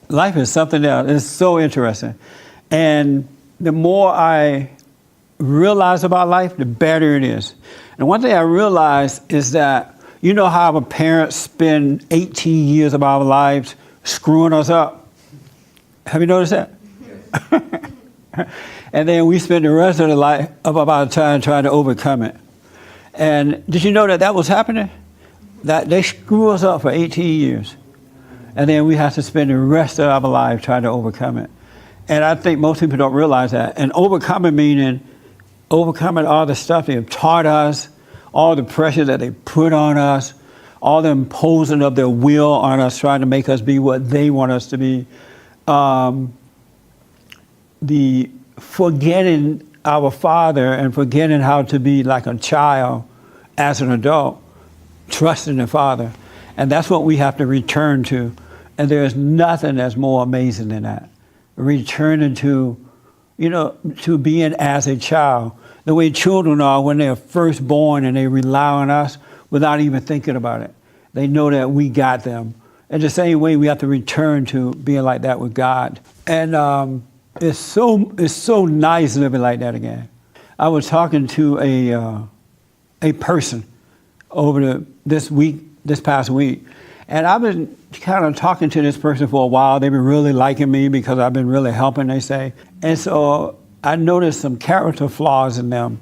life is something else. It's so interesting. And the more I realize about life, the better it is. And one thing I realized is that, you know how our parents spend 18 years of our lives screwing us up? Have you noticed that? Yes. And then we spend the rest of our time trying to overcome it. And did you know that that was happening? That they screw us up for 18 years. And then we have to spend the rest of our life trying to overcome it. And I think most people don't realize that. And overcoming meaning overcoming all the stuff they have taught us, all the pressure that they put on us, all the imposing of their will on us, trying to make us be what they want us to be. The forgetting our Father and forgetting how to be like a child as an adult, trusting the Father. And that's what we have to return to. And there's nothing that's more amazing than that. Returning to, to being as a child. The way children are when they're first born and they rely on us without even thinking about it. They know that we got them. In the same way, we have to return to being like that with God. And it's so nice living like that again. I was talking to a person over this past week. And I've been kind of talking to this person for a while. They've been really liking me because I've been really helping, they say. And so I noticed some character flaws in them.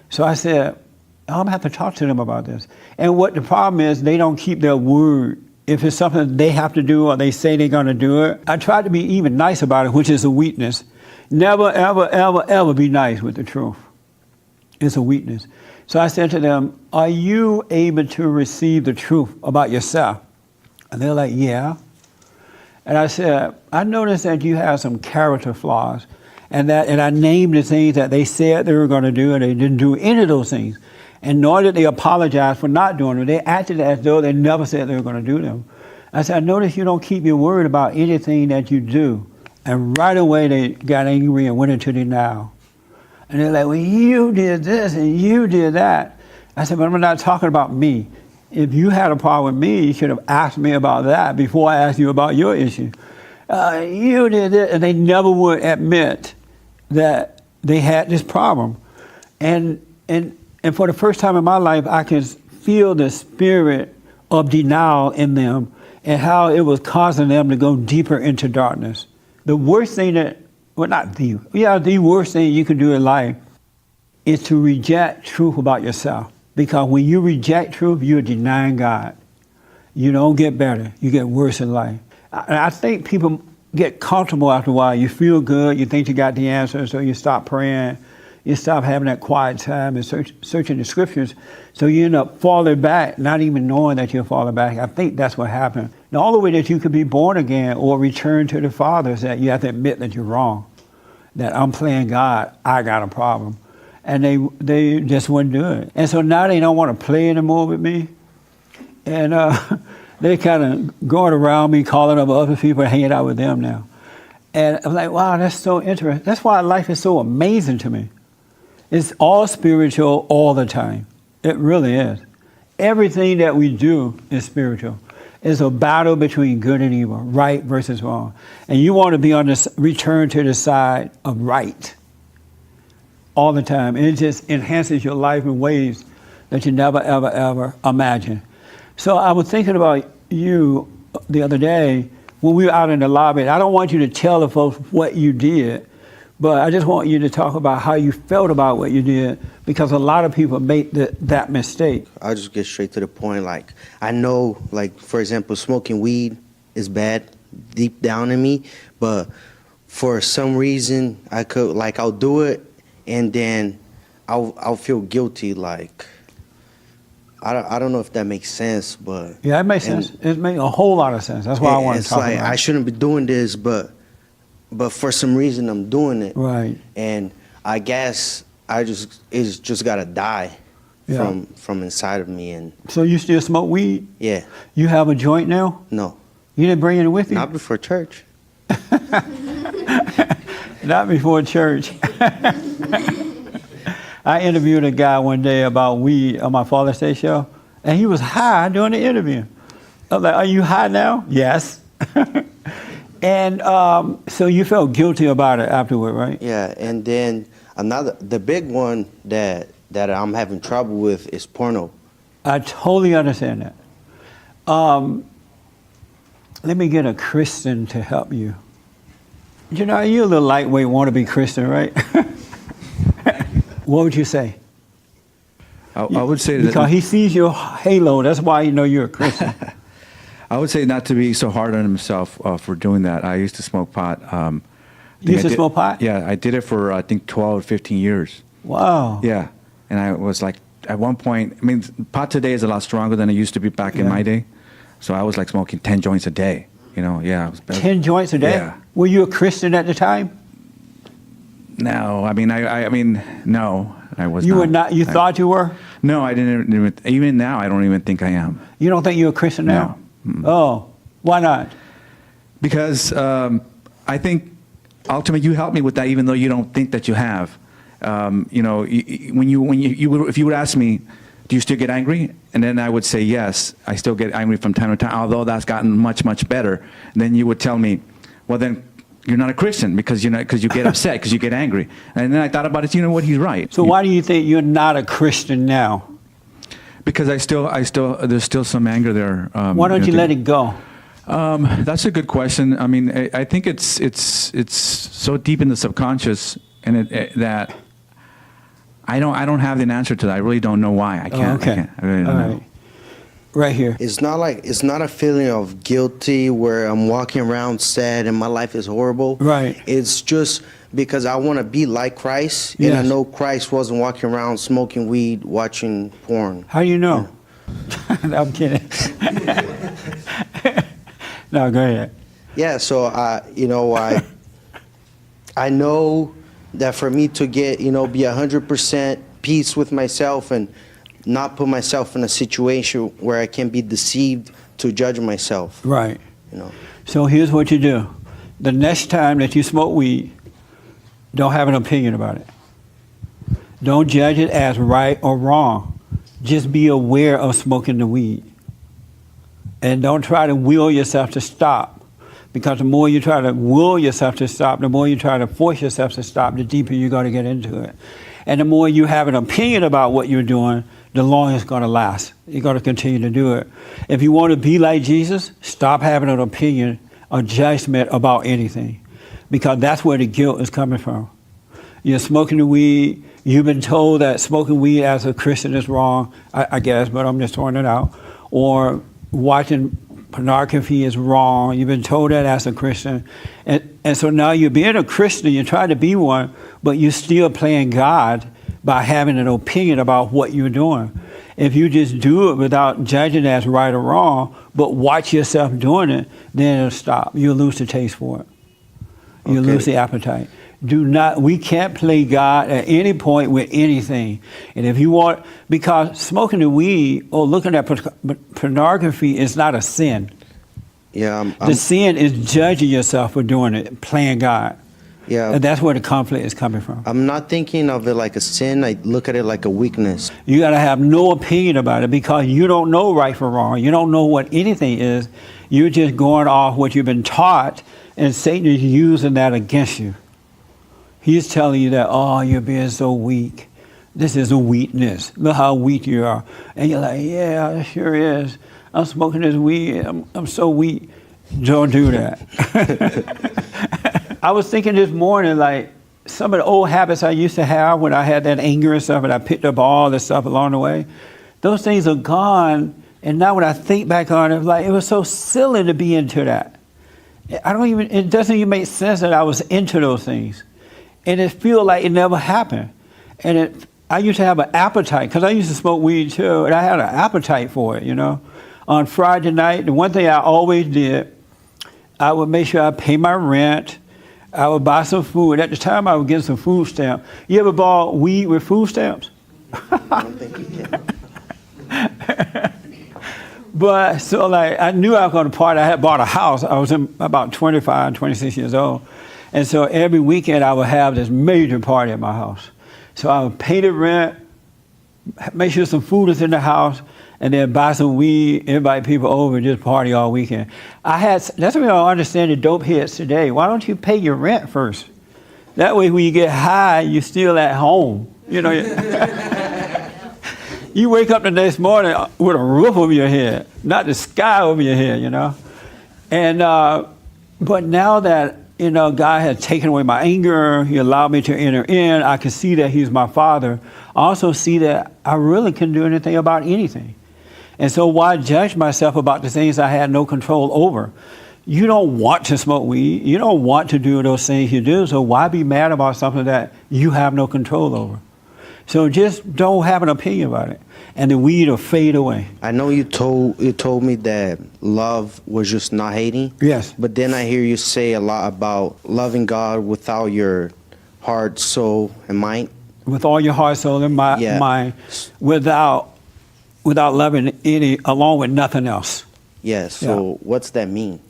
So I said, I'm going to have to talk to them about this. And what the problem is, they don't keep their word. If it's something they have to do or they say they're going to do it, I try to be even nice about it, which is a weakness. Never, ever, ever, ever be nice with the truth. It's a weakness. So I said to them, are you able to receive the truth about yourself? And they're like, yeah. And I said, I noticed that you have some character flaws. And I named the things that they said they were going to do, and they didn't do any of those things. And nor did they apologize for not doing them. They acted as though they never said they were going to do them. I said, I noticed you don't keep your word about anything that you do. And right away they got angry and went into denial. And they're like, well, you did this and you did that. I said, but I'm not talking about me. If you had a problem with me, you should have asked me about that before I asked you about your issue. You did it, and they never would admit that they had this problem. And for the first time in my life, I could feel the spirit of denial in them and how it was causing them to go deeper into darkness. The worst thing the worst thing you can do in life is to reject truth about yourself. Because when you reject truth, you're denying God. You don't get better. You get worse in life. I think people get comfortable after a while. You feel good. You think you got the answer, so you stop praying. You stop having that quiet time and searching the scriptures. So you end up falling back, not even knowing that you're falling back. I think that's what happened. The only way that you could be born again or return to the Father is that you have to admit that you're wrong. That I'm playing God. I got a problem. And they just wouldn't do it. And so now they don't want to play anymore with me. And they're kind of going around me, calling up other people and hanging out with them now. And I'm like, wow, that's so interesting. That's why life is so amazing to me. It's all spiritual all the time. It really is. Everything that we do is spiritual. It's a battle between good and evil, right versus wrong. And you want to be on this, return to the side of right. All the time. And it just enhances your life in ways that you never, ever, ever imagine. So I was thinking about you the other day when we were out in the lobby. I don't want you to tell the folks what you did, but I just want you to talk about how you felt about what you did, because a lot of people make that mistake. I'll just get straight to the point. Like, I know, like, for example, smoking weed is bad deep down in me, but for some reason I'll do it, and then I'll feel guilty. Like, I don't know if that makes sense, but yeah, it makes sense. It makes a whole lot of sense. That's why I want to talk about it. I shouldn't be doing this, but for some reason I'm doing it. Right. And I guess it's just gotta die from inside of me. And so you still smoke weed? Yeah. You have a joint now? No. You didn't bring it with you? Not before church. Not before church. I interviewed a guy one day about weed on my Father's Day show, and he was high during the interview. I was like, are you high now? Yes. And so you felt guilty about it afterward, right? Yeah, and then the big one that I'm having trouble with is porno. I totally understand that. Let me get a Christian to help you. You know, you're a little lightweight, want to be Christian, right? What would you say? I would say that Because he sees your halo, that's why you know you're a Christian. I would say not to be so hard on himself for doing that. I used to smoke pot. You used to smoke pot? Yeah, I did it for I think 12, 15 years. Wow. Yeah, and I was like, at one point, I mean, pot today is a lot stronger than it used to be back in my day. So I was like smoking 10 joints a day. You know, yeah. 10 joints a day? Yeah. Were you a Christian at the time? No, I mean, I mean, no, I was You not. were not. You thought you were? No, I didn't. Even now, I don't even think I am. You don't think you're a Christian now? No. Oh, why not? Because I think ultimately you helped me with that, even though you don't think that you have. You know, if you would ask me, do you still get angry? And then I would say yes, I still get angry from time to time, although that's gotten much, much better. And then you would tell me, well, then you're not a Christian because you get upset because you get angry. And then I thought about it. You know what? He's right. So why do you think you're not a Christian now? Because there's still some anger there. Why don't you let it go? That's a good question. I mean, I think it's so deep in the subconscious, and that I don't have an answer to that. I really don't know why. I can't. Okay. I can't. I really don't know. Right. Right here. It's not a feeling of guilty where I'm walking around sad and my life is horrible. Right. It's just because I want to be like Christ, and I Yes. know Christ wasn't walking around smoking weed, watching porn. How do you know? No, I'm kidding. No, go ahead. Yeah, so I know that for me to get, be 100% peace with myself and not put myself in a situation where I can be deceived to judge myself. Right. You know. So here's what you do. The next time that you smoke weed, don't have an opinion about it. Don't judge it as right or wrong. Just be aware of smoking the weed. And don't try to will yourself to stop. Because the more you try to will yourself to stop, the more you try to force yourself to stop, the deeper you're going to get into it. And the more you have an opinion about what you're doing, the longer it's going to last. You're going to continue to do it. If you want to be like Jesus, stop having an opinion or judgment about anything. Because that's where the guilt is coming from. You're smoking the weed. You've been told that smoking weed as a Christian is wrong, I guess, but I'm just throwing it out. Or watching pornography is wrong. You've been told that as a Christian. And so now you're being a Christian, you try to be one, but you're still playing God by having an opinion about what you're doing. If you just do it without judging it as right or wrong, but watch yourself doing it, then it'll stop. You'll lose the taste for it. You'll Okay. lose the appetite. We can't play God at any point with anything. And if you want, because smoking the weed or looking at pornography is not a sin. Yeah, The sin is judging yourself for doing it, playing God. yeah. And that's where the conflict is coming from. I'm not thinking of it like a sin. I look at it like a weakness. You got to have no opinion about it because you don't know right from wrong. You don't know what anything is. You're just going off what you've been taught, and Satan is using that against you. He's telling you that, oh, you're being so weak. This is a weakness. Look how weak you are. And you're like, yeah, it sure is. I'm smoking this weed. I'm so weak. Don't do that. I was thinking this morning, like, some of the old habits I used to have when I had that anger and stuff, and I picked up all this stuff along the way, those things are gone. And now when I think back on it, like, it was so silly to be into that. It doesn't even make sense that I was into those things. And it feels like it never happened. And I used to have an appetite, because I used to smoke weed too, and I had an appetite for it, On Friday night, the one thing I always did, I would make sure I pay my rent. I would buy some food. At the time, I would get some food stamps. You ever bought weed with food stamps? I don't think you can. But so like I knew I was going to party. I had bought a house. I was about 25, 26 years old. And so every weekend I would have this major party at my house. So I would pay the rent, make sure some food is in the house, and then buy some weed, invite people over, and just party all weekend. That's what I don't understand the dope heads today. Why don't you pay your rent first? That way, when you get high, you're still at home. You know, you wake up the next morning with a roof over your head, not the sky over your head, you know. And but now that, you know, God has taken away my anger, He allowed me to enter in, I can see that He's my Father. I also see that I really can do anything about anything. And so why judge myself about the things I had no control over? You don't want to smoke weed. You don't want to do those things you do. So why be mad about something that you have no control over? So just don't have an opinion about it, and the weed will fade away. I know you told me that love was just not hating. Yes. But then I hear you say a lot about loving God without your heart, soul, and mind. With all your heart, soul, and mind, without loving any, along with nothing else. Yes. So what's that mean?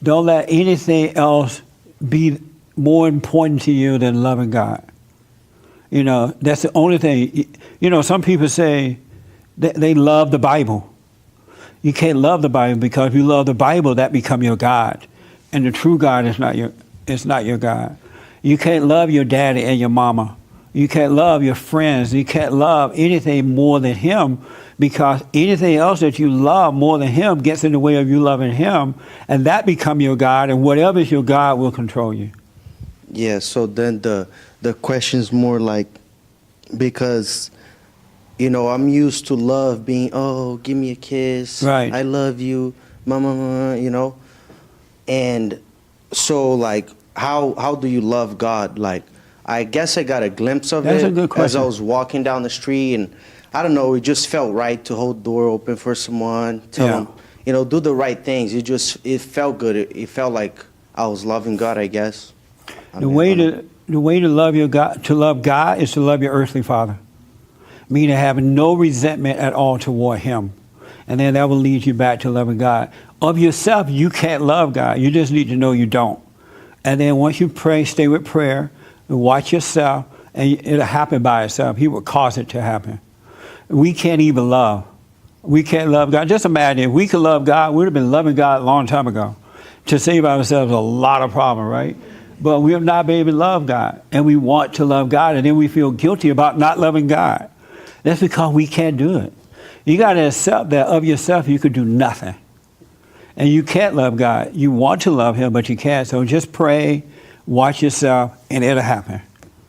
Don't let anything else be more important to you than loving God. You know, that's the only thing. You know, some people say they love the Bible. You can't love the Bible, because if you love the Bible, that become your God. And the true God is not your God. You can't love your daddy and your mama. You can't love your friends. You can't love anything more than Him, because anything else that you love more than Him gets in the way of you loving Him, and that become your God, and whatever is your God will control you. Yeah, so then the question's more like, because, you know, I'm used to love being, oh, give me a kiss. Right. I love you, mama, you know. And so, like, how do you love God? Like, I guess I got a glimpse of That's it a good question. as I was walking down the street, and I don't know, it just felt right to hold the door open for someone, tell them, you know, do the right things. It felt good. It felt like I was loving God, I guess. The way to love your God, to love God, is to love your earthly father, meaning having no resentment at all toward Him, and then that will lead you back to loving God. Of yourself, you can't love God. You just need to know you don't. And then once you pray, stay with prayer, and watch yourself, and it'll happen by itself. He will cause it to happen. We can't even love. We can't love God. Just imagine, if we could love God, we'd have been loving God a long time ago. To save ourselves a lot of problem, right? But we have not been able to love God, and we want to love God, and then we feel guilty about not loving God. That's because we can't do it. You got to accept that of yourself you could do nothing, and you can't love God. You want to love Him, but you can't. So just pray, watch yourself, and it'll happen.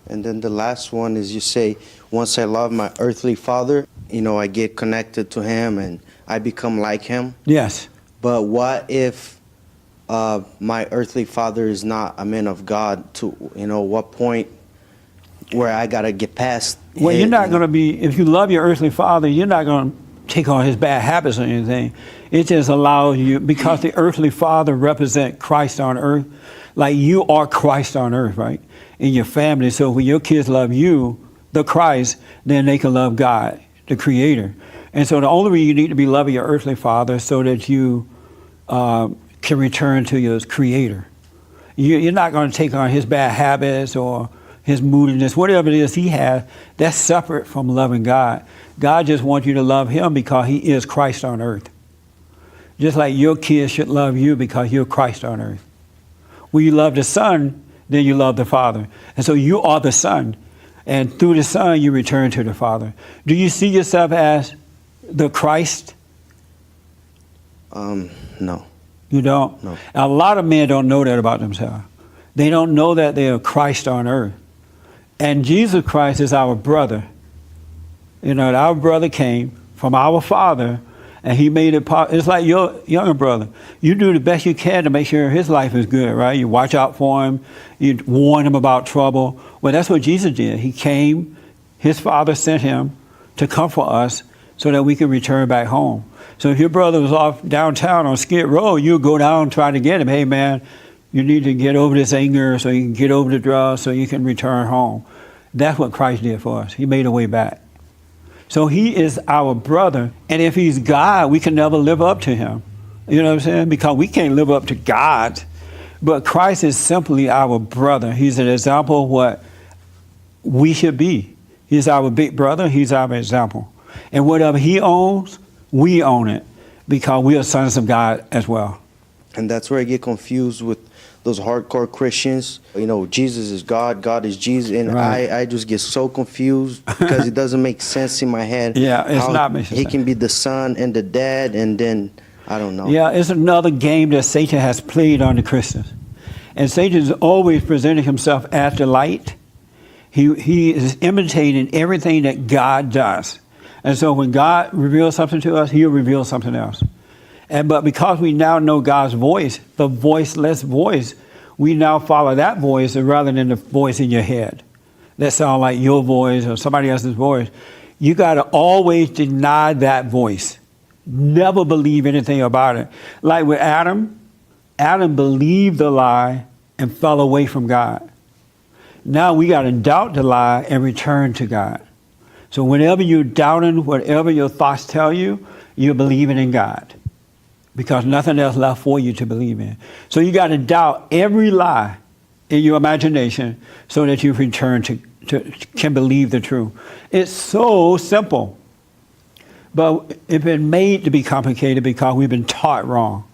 And then the last one is, you say, once I love my earthly father, you know, I get connected to Him and I become like Him. Yes. But what if my earthly father is not a man of God? To, you know, what point where I gotta get past? Well, you're not going to be, if you love your earthly father, you're not going to take on his bad habits or anything. It just allows you, because the earthly father represents Christ on earth, like you are Christ on earth, right? In your family. So when your kids love you, the Christ, then they can love God, the Creator. And so the only reason you need to be loving your earthly father so that you can return to your Creator. You're not going to take on his bad habits or his moodiness, whatever it is he has. That's separate from loving God. God just wants you to love Him because He is Christ on earth. Just like your kids should love you because you're Christ on earth. When you love the Son, then you love the Father. And so you are the Son. And through the Son, you return to the Father. Do you see yourself as the Christ? No. You don't? No. A lot of men don't know that about themselves. They don't know that they are Christ on earth. And Jesus Christ is our brother. You know, our brother came from our Father, and He made it possible. It's like your younger brother. You do the best you can to make sure his life is good, right? You watch out for him. You warn him about trouble. Well, that's what Jesus did. He came. His Father sent Him to comfort us so that we can return back home. So if your brother was off downtown on Skid Row, you'll go down and try to get him. Hey, man, you need to get over this anger so you can get over the drugs so you can return home. That's what Christ did for us. He made a way back. So He is our brother. And if He's God, we can never live up to Him. You know what I'm saying? Because we can't live up to God. But Christ is simply our brother. He's an example of what we should be. He's our big brother. He's our example. And whatever he owns, we own it because we are sons of God as well. And that's where I get confused with those hardcore Christians. You know, Jesus is God, God is Jesus, and Right. I just get so confused because it doesn't make sense in my head. Yeah, it's how not making He sense. can be the son and the dad, and then I don't know. Yeah, it's another game that Satan has played on the Christians. And Satan's always presented himself as the light. He is imitating everything that God does. And so when God reveals something to us, he'll reveal something else. But because we now know God's voice, the voiceless voice, we now follow that voice rather than the voice in your head. That sounds like your voice or somebody else's voice. You got to always deny that voice. Never believe anything about it. Like with Adam, Adam believed the lie and fell away from God. Now we got to doubt the lie and return to God. So whenever you're doubting, whatever your thoughts tell you, you're believing in God. Because nothing else left for you to believe in. So you got to doubt every lie in your imagination so that you return can believe the truth. It's so simple. But it's been made to be complicated because we've been taught wrong.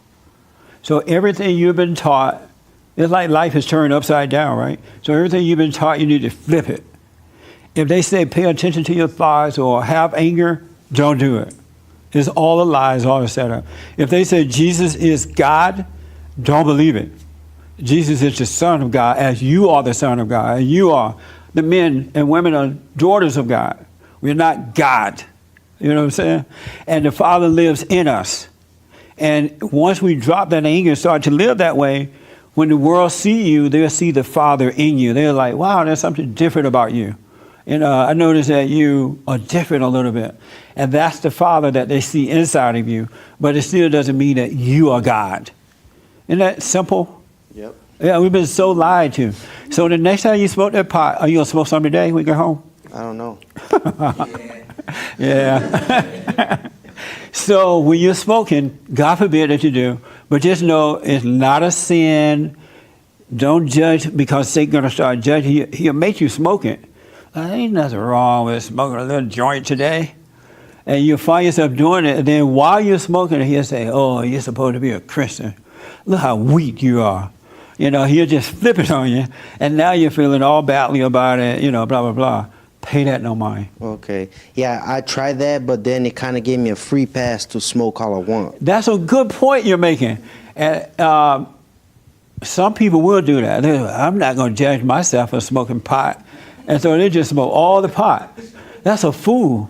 So everything you've been taught, it's like life is turned upside down, right? So everything you've been taught, you need to flip it. If they say pay attention to your thoughts or have anger, don't do it. It's all a lie, it's all a setup. If they say Jesus is God, don't believe it. Jesus is the Son of God, as you are the Son of God, and you are. The men and women are daughters of God. We're not God. You know what I'm saying? And the Father lives in us. And once we drop that anger and start to live that way, when the world see you, they'll see the Father in you. They're like, wow, there's something different about you. And I notice that you are different a little bit. And that's the Father that they see inside of you. But it still doesn't mean that you are God. Isn't that simple? Yep. Yeah, we've been so lied to. So the next time you smoke that pot, are you going to smoke some today when you get home? I don't know. Yeah. So when you're smoking, God forbid that you do, but just know it's not a sin. Don't judge because Satan's going to start judging. He'll make you smoke it. Ain't nothing wrong with smoking a little joint today. And you find yourself doing it, and then while you're smoking it, he'll say, oh, you're supposed to be a Christian. Look how weak you are. You know, he'll just flip it on you, and now you're feeling all badly about it, you know, blah, blah, blah. Pay that no mind. Okay. Yeah, I tried that, but then it kind of gave me a free pass to smoke all I want. That's a good point you're making. And some people will do that. I'm not going to judge myself for smoking pot. And so they just smoke all the pot. That's a fool.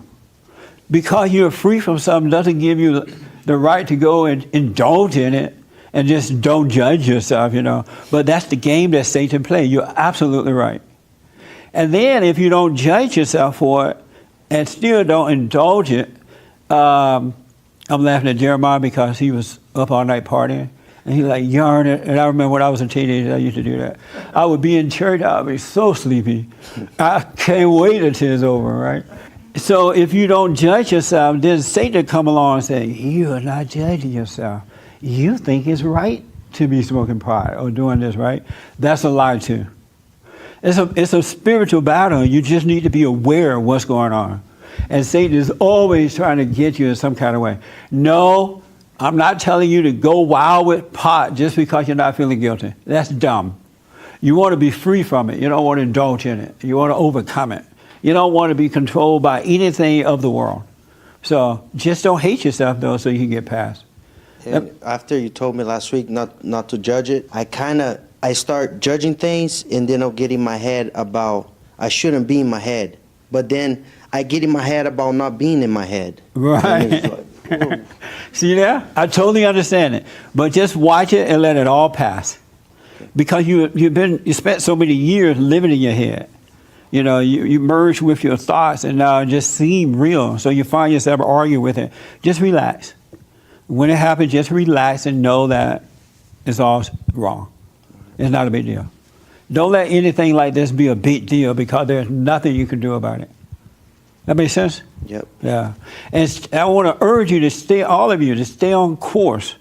Because you're free from something doesn't give you the right to go and indulge in it and just don't judge yourself, you know. But that's the game that Satan plays. You're absolutely right. And then if you don't judge yourself for it and still don't indulge it, I'm laughing at Jeremiah because he was up all night partying. And he like yarning. And I remember when I was a teenager, I used to do that. I would be in church, I would be so sleepy. I can't wait until it's over, right? So if you don't judge yourself, then Satan come along and say, you are not judging yourself. You think it's right to be smoking pot or doing this, right? That's a lie too. It's a spiritual battle. You just need to be aware of what's going on. And Satan is always trying to get you in some kind of way. No, I'm not telling you to go wild with pot just because you're not feeling guilty. That's dumb. You want to be free from it. You don't want to indulge in it. You want to overcome it. You don't want to be controlled by anything of the world. So just don't hate yourself, though, so you can get past. And after you told me last week not to judge it, I start judging things, and then I'll get in my head about I shouldn't be in my head. But then I get in my head about not being in my head. And it's Right. like, See there? I totally understand it. But just watch it and let it all pass. Because you spent so many years living in your head. You know, you merge with your thoughts and now it just seem real. So you find yourself arguing with it. Just relax. When it happens, just relax and know that it's all wrong. It's not a big deal. Don't let anything like this be a big deal because there's nothing you can do about it. That makes sense? yep. Yeah. And I want to urge you to stay, all of you, to stay on course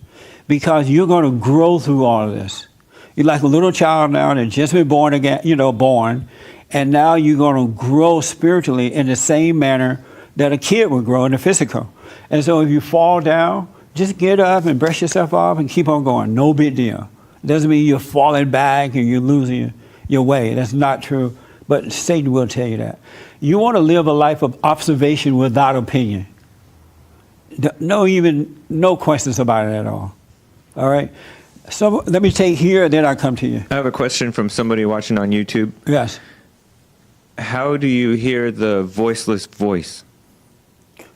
because you're going to grow through all of this. You're like a little child now that just been born again, born, And now you're going to grow spiritually in the same manner that a kid would grow in the physical. And so if you fall down, just get up and brush yourself off and keep on going. No big deal. It doesn't mean you're falling back and you're losing your way. That's not true. But Satan will tell you that. You want to live a life of observation without opinion. No questions about it at all. All right? So let me take here, then I'll come to you. I have a question from somebody watching on YouTube. Yes. How do you hear the voiceless voice?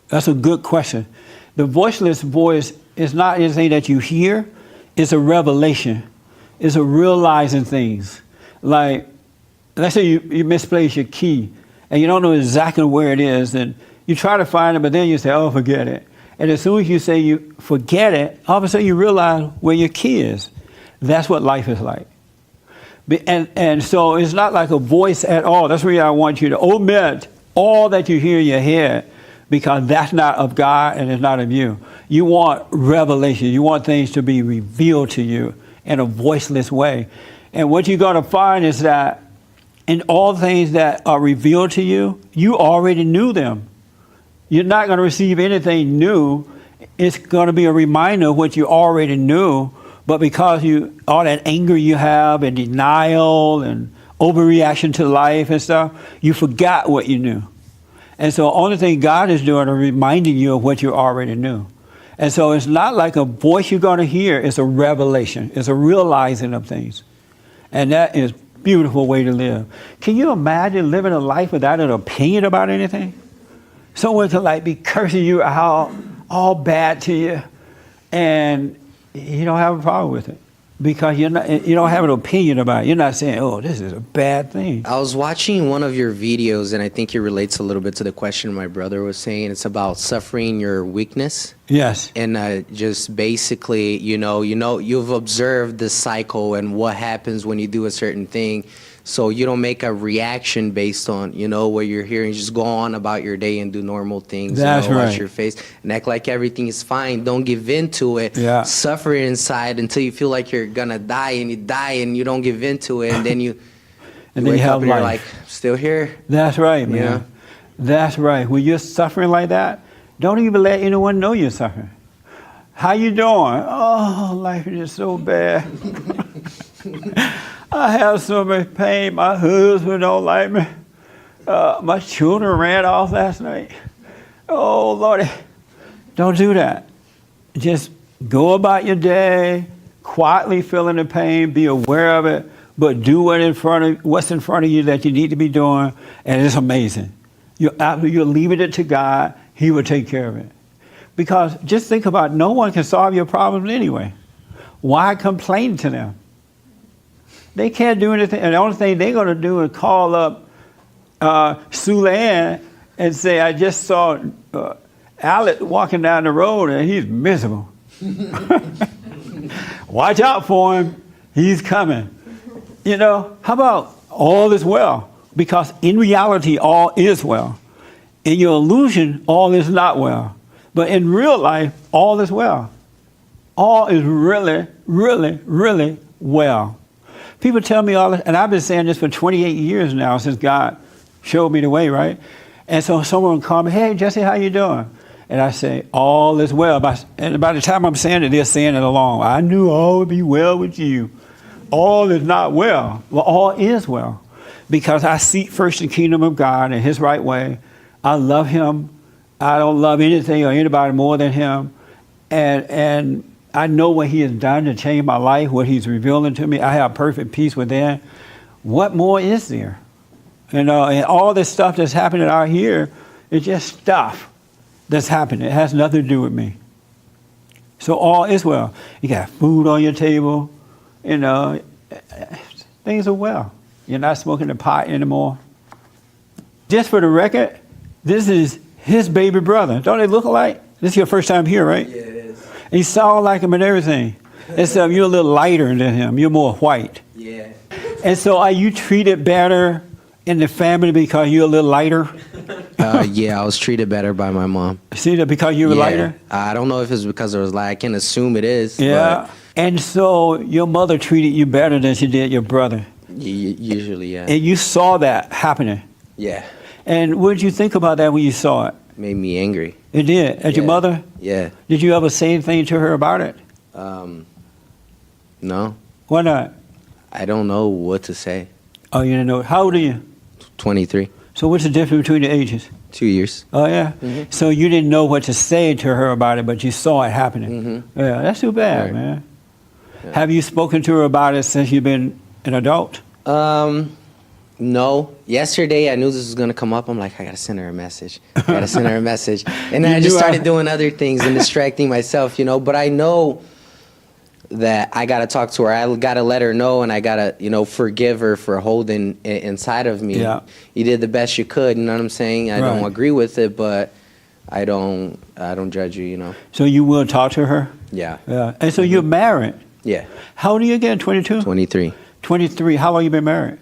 That's a good question. The voiceless voice is not anything that you hear. It's a revelation. It's a realizing things. Like, let's say you misplace your key and you don't know exactly where it is, and you try to find it, but then you say, oh, forget it. And as soon as you say you forget it, all of a sudden you realize where your key is. That's what life is like. And so it's not like a voice at all. That's why I want you to omit all that you hear in your head, because that's not of God and it's not of you. You want revelation. You want things to be revealed to you in a voiceless way. And what you're going to find is that in all things that are revealed to you, you already knew them. You're not going to receive anything new. It's going to be a reminder of what you already knew. But because all that anger you have and denial and overreaction to life and stuff, you forgot what you knew. And so the only thing God is doing is reminding you of what you already knew. And so it's not like a voice you're going to hear. It's a revelation. It's a realizing of things. And that is a beautiful way to live. Can you imagine living a life without an opinion about anything? Someone could be cursing you out, all bad to you, and you don't have a problem with it because you don't have an opinion about it. You're not saying, oh, this is a bad thing. I was watching one of your videos, and I think it relates a little bit to the question my brother was saying. It's about suffering your weakness. Yes. And just basically, you've observed the cycle and what happens when you do a certain thing. So you don't make a reaction based on, what you're hearing. Just go on about your day and do normal things. That's right. Wash your face and act like everything is fine. Don't give in to it. Yeah. Suffer inside until you feel like you're going to die, and you die and you don't give in to it. And then you And then wake you have up and you're like, life. still here. That's right, man. Yeah. That's right. When you're suffering like that, don't even let anyone know you're suffering. How you doing? Oh, life is just so bad. I have so much pain. My husband don't like me. My children ran off last night. Oh, Lordy. Don't do that. Just go about your day, quietly feeling the pain, be aware of it, but do what's in front of you that you need to be doing, and it's amazing. You're leaving it to God. He will take care of it. Because just think about it, no one can solve your problems anyway. Why complain to them? They can't do anything. And the only thing they're going to do is call up Sue Ann and say, I just saw Alec walking down the road and he's miserable. Watch out for him. He's coming. How about all is well? Because in reality, all is well. In your illusion, all is not well. But in real life, all is well. All is really, really, really well. People tell me all this, and I've been saying this for 28 years now since God showed me the way, right? And so someone will call me, hey, Jesse, how you doing? And I say, all is well. And by the time I'm saying it, they're saying it along. I knew all would be well with you. All is not well. Well, all is well. Because I seek first the kingdom of God and his right way. I love him. I don't love anything or anybody more than him. And I know what he has done to change my life, what he's revealing to me. I have perfect peace within. What more is there? And all this stuff that's happening out here is just stuff that's happening. It has nothing to do with me. So all is well. You got food on your table. Things are well. You're not smoking the pot anymore. Just for the record, this is his baby brother. Don't they look alike? This is your first time here, right? Yeah, it is. And you sound like him and everything. Except you're a little lighter than him. You're more white. Yeah. And so are you treated better in the family because you're a little lighter? Yeah, I was treated better by my mom. See that because you were lighter? I don't know if it's because it was I can assume it is. Yeah. And so your mother treated you better than she did your brother. Usually, yeah. And you saw that happening. Yeah. And what did you think about that when you saw it? Made me angry. It did. As your Yeah. mother? Yeah. Did you ever say anything to her about it? No, Why not? I don't know what to say. Oh, you didn't know. How old are you? 23, So what's the difference between the ages? 2 years. Oh, yeah? So you didn't know what to say to her about it, but you saw it happening. Yeah, that's too bad, Right. man. Have you spoken to her about it since you've been an adult? No. Yesterday, I knew this was gonna come up. I'm like, I gotta send her a message. And then You I just knew started I- doing other things and distracting myself, you know. But I know that I gotta talk to her. I gotta let her know, and I gotta, forgive her for holding it inside of me. Yeah. You did the best you could. You know what I'm saying? I don't Right. agree with it, but I don't judge you. You know. So you will talk to her? Yeah. Yeah. And so you're married. Yeah. How old are you again? 22? 23. 23. How long you been married?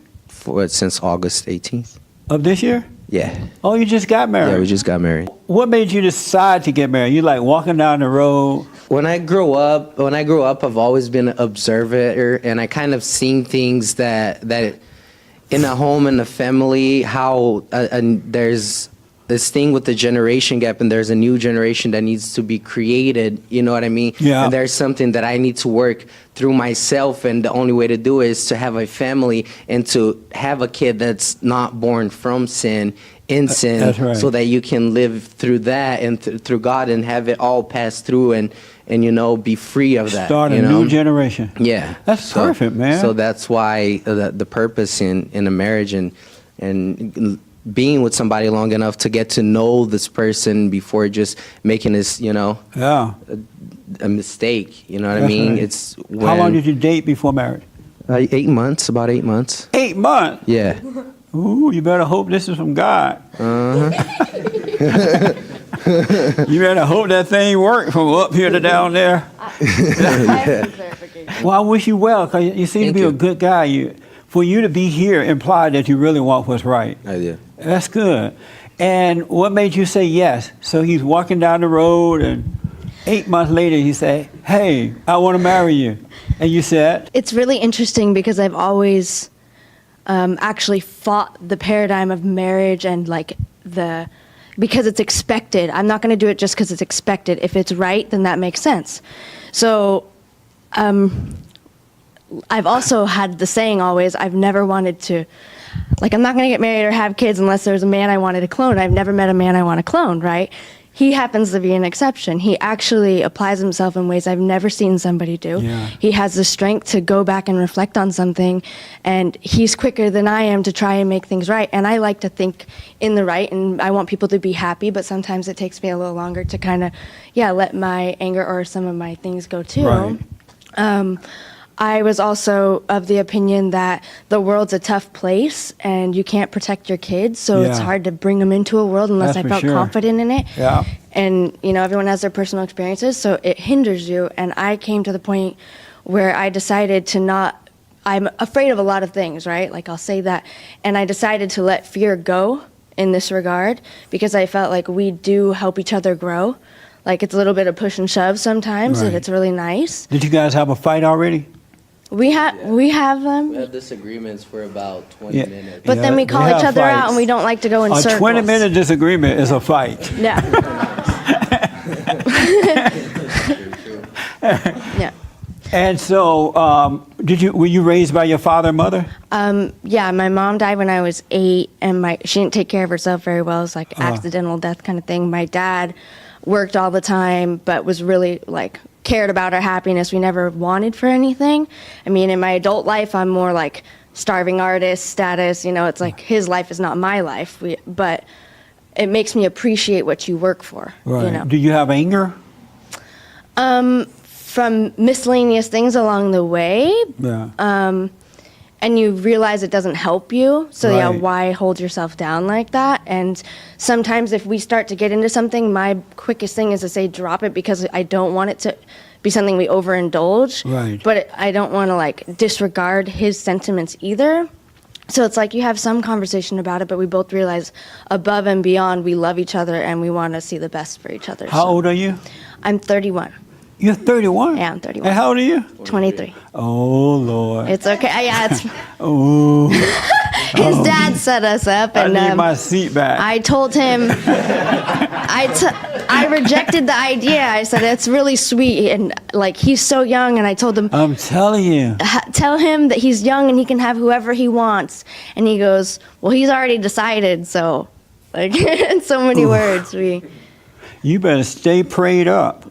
Since August 18th. Of this year? Yeah. Oh, you just got married. Yeah, we just got married. What made you decide to get married? You like walking down the road? When I grew up, I've always been an observer, and I kind of seen things that in a home and a family, how there's this thing with the generation gap, and there's a new generation that needs to be created. You know what I mean? Yeah. And there's something that I need to work through myself, and the only way to do it is to have a family and to have a kid that's not born from sin, in sin, that's right. so that you can live through that and through God and have it all pass through and be free of that. Start a you know? new generation. Yeah, That's perfect, man. So that's why the purpose in a marriage and being with somebody long enough to get to know this person before just making this, Yeah. a mistake. You know what I That's mean? right. It's when, How long did you date before marriage? 8 months, about 8 months. 8 months. Yeah. Ooh, you better hope this is from God. You better hope that thing worked from up here to down there. Well, I wish you well, because you seem to Thank be a you. good guy. For you to be here implied that you really want what's right. I do. That's good. And what made you say yes? So he's walking down the road, and 8 months later he said, hey, I want to marry you. And you said, It's really interesting because I've always actually fought the paradigm of marriage and because it's expected. I'm not going to do it just because it's expected. If it's right, then that makes sense. So I've also had the saying always, I've never wanted to, I'm not going to get married or have kids unless there's a man I wanted to clone. I've never met a man I want to clone, right? He happens to be an exception. He actually applies himself in ways I've never seen somebody do. Yeah. He has the strength to go back and reflect on something, and he's quicker than I am to try and make things right. And I like to think in the right, and I want people to be happy, but sometimes it takes me a little longer to kind of, let my anger or some of my things go too. Right. I was also of the opinion that the world's a tough place and you can't protect your kids, so it's Yeah. hard to bring them into a world unless That's I for felt sure. confident in it. Yeah. And, everyone has their personal experiences, so it hinders you. And I came to the point where I decided to not, I'm afraid of a lot of things, right? I'll say that. And I decided to let fear go in this regard because I felt like we do help each other grow. It's a little bit of push and shove sometimes, and Right. it's really nice. did you guys have a fight already? We have We them. had disagreements for about 20 Yeah. minutes. But Yeah, then we they call each have other out, fights. and we don't like to go in A circles. 20-minute disagreement is a fight. Yeah. Yeah. And so, were you raised by your father and mother? Yeah, my mom died when I was 8, and she didn't take care of herself very well. It was accidental death kind of thing. My dad worked all the time, but was really cared about our happiness. We never wanted for anything. I mean, in my adult life, I'm more starving artist status. It's his life is not my life. But it makes me appreciate what you work for. Right. Do you have anger? From miscellaneous things along the way. Yeah. And you realize it doesn't help you, so Right. why hold yourself down like that? And sometimes if we start to get into something, my quickest thing is to say drop it, because I don't want it to be something we overindulge. Right. But I don't want to disregard his sentiments either. So it's you have some conversation about it, but we both realize above and beyond we love each other and we want to see the best for each other. How So old are you? I'm 31. You're 31? Yeah, I'm 31. And how old are you? 23. Oh, Lord. It's okay. Yeah, it's Oh, his dad set us up, I and need my seat back. I told him I rejected the idea. I said it's really sweet, and like he's so young, and I told him I'm telling you. tell him that he's young and he can have whoever he wants. And he goes, well, he's already decided. So, like, in so many words, You better stay prayed up.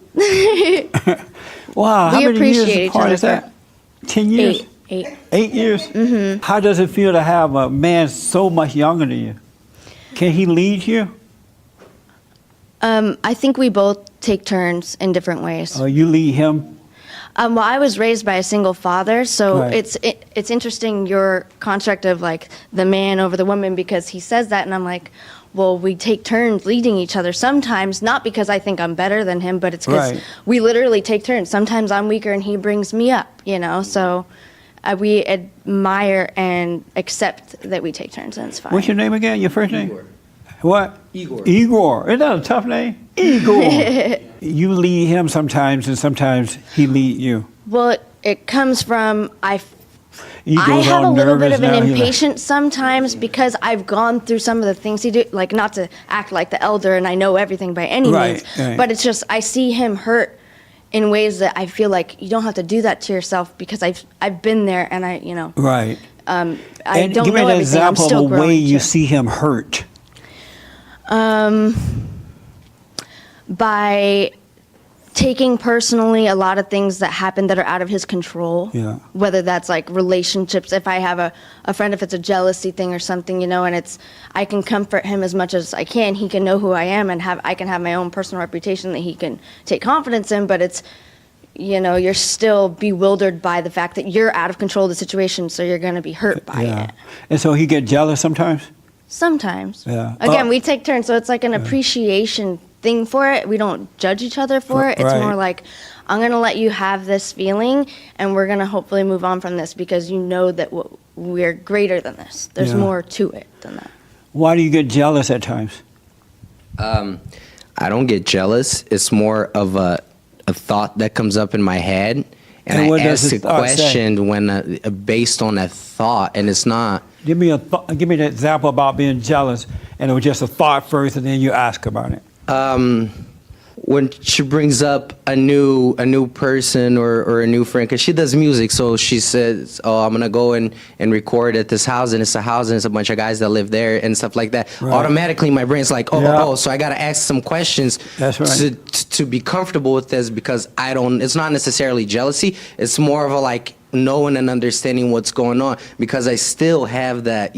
Wow, how We many appreciate years each apart other is that? 10 years? 8. 8 years? Mm-hmm. How does it feel to have a man so much younger than you? Can he lead you? I think we both take turns in different ways. Or you lead him? Well, I was raised by a single father, so Right. it's interesting your construct of like the man over the woman, because he says that, and I'm like, well, we take turns leading each other sometimes, not because I think I'm better than him, but it's because Right. we literally take turns. Sometimes I'm weaker and he brings me up, you know. So we admire and accept that we take turns, and it's fine. What's your name again? Your first name? Igor. What? Igor. Igor. Isn't that a tough name? Igor. You lead him sometimes, and sometimes he lead you. Well, it comes from I Igor's have a all little bit nervous of an now. He's like, impatience sometimes because I've gone through some of the things he do, like not to act like the elder and I know everything by any Right, means, right. but it's just I see him hurt in ways that I feel like you don't have to do that to yourself because I've been there and I Right. I And don't give me know an everything. I'm example still of a way growing. you too. see him hurt. By taking personally a lot of things that happen that are out of his control. Yeah. Whether that's like relationships, if I have a friend, if it's a jealousy thing or something, and it's, I can comfort him as much as I can. He can know who I am and I can have my own personal reputation that he can take confidence in, but it's, you're still bewildered by the fact that you're out of control of the situation, so you're going to be hurt by it. And so he get jealous sometimes? Sometimes. Yeah. Again, Oh. we take turns, so it's like an appreciation thing for it. We don't judge each other for it. It's Right. more like, I'm going to let you have this feeling, and we're going to hopefully move on from this because you know that we're greater than this. There's Yeah. more to it than that. Why do you get jealous at times? I don't get jealous. It's more of a thought that comes up in my head, And and what I does ask the a thought say? question when based on a thought, and it's not. Give me an example about being jealous, and it was just a thought first, and then you ask about it. When she brings up a new person or a new friend, because she does music, so she says, "Oh, I'm gonna go and record at this house, and it's a house, and it's a bunch of guys that live there and stuff like that." Right. Automatically, my brain's like, "Oh, Yeah. so I gotta ask some questions That's right. to be comfortable with this because I don't." It's not necessarily jealousy. It's more of a like knowing and understanding what's going on because I still have that,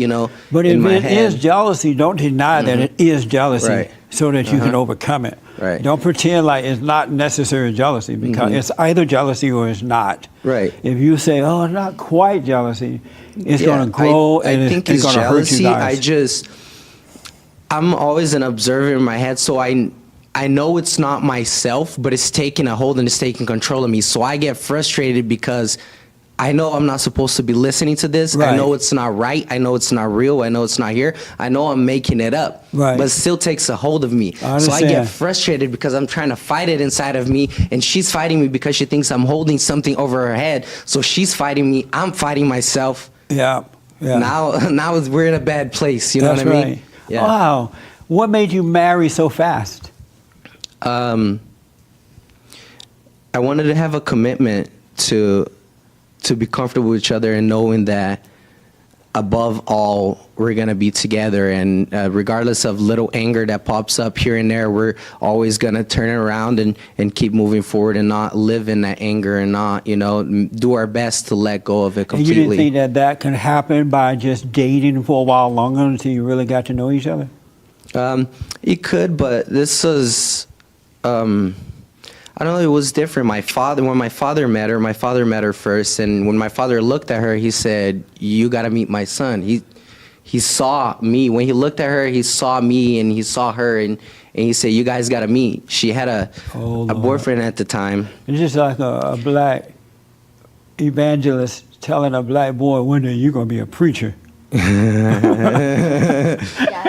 But in if my it head. is jealousy, don't deny that it is jealousy, Right. so that you can overcome it. Right. Don't pretend like it's not necessary jealousy, because it's either jealousy or it's not. Right. If you say, "Oh, it's not quite jealousy," it's Yeah, going to grow I and think it's it's going to hurt you jealousy. guys. I'm always an observer in my head, so I know it's not myself, but it's taking a hold and it's taking control of me. So I get frustrated because I know I'm not supposed to be listening to this. Right. I know it's not right. I know it's not real. I know it's not here. I know I'm making it up. Right. But it still takes a hold of me. I So I get understand. frustrated because I'm trying to fight it inside of me, and she's fighting me because she thinks I'm holding something over her head. So she's fighting me. I'm fighting myself. Yeah. Yeah. Now we're in a bad place. You know That's what I mean? right. Yeah. Wow. What made you marry so fast? I wanted to have a commitment to be comfortable with each other and knowing that above all we're gonna be together, and regardless of little anger that pops up here and there, we're always gonna turn it around and keep moving forward and not live in that anger and not do our best to let go of it And you didn't completely. think that could happen by just dating for a while longer until you really got to know each other? It could, but this was, I don't know, it was different. When my father met her first, and when my father looked at her, he said, "You got to meet my son." He saw me. When he looked at her, he saw me and he saw her, and he said, "You guys got to meet." She had a Oh, Lord. boyfriend at the time. It's just like a black evangelist telling a black boy, one day you're going to be a preacher.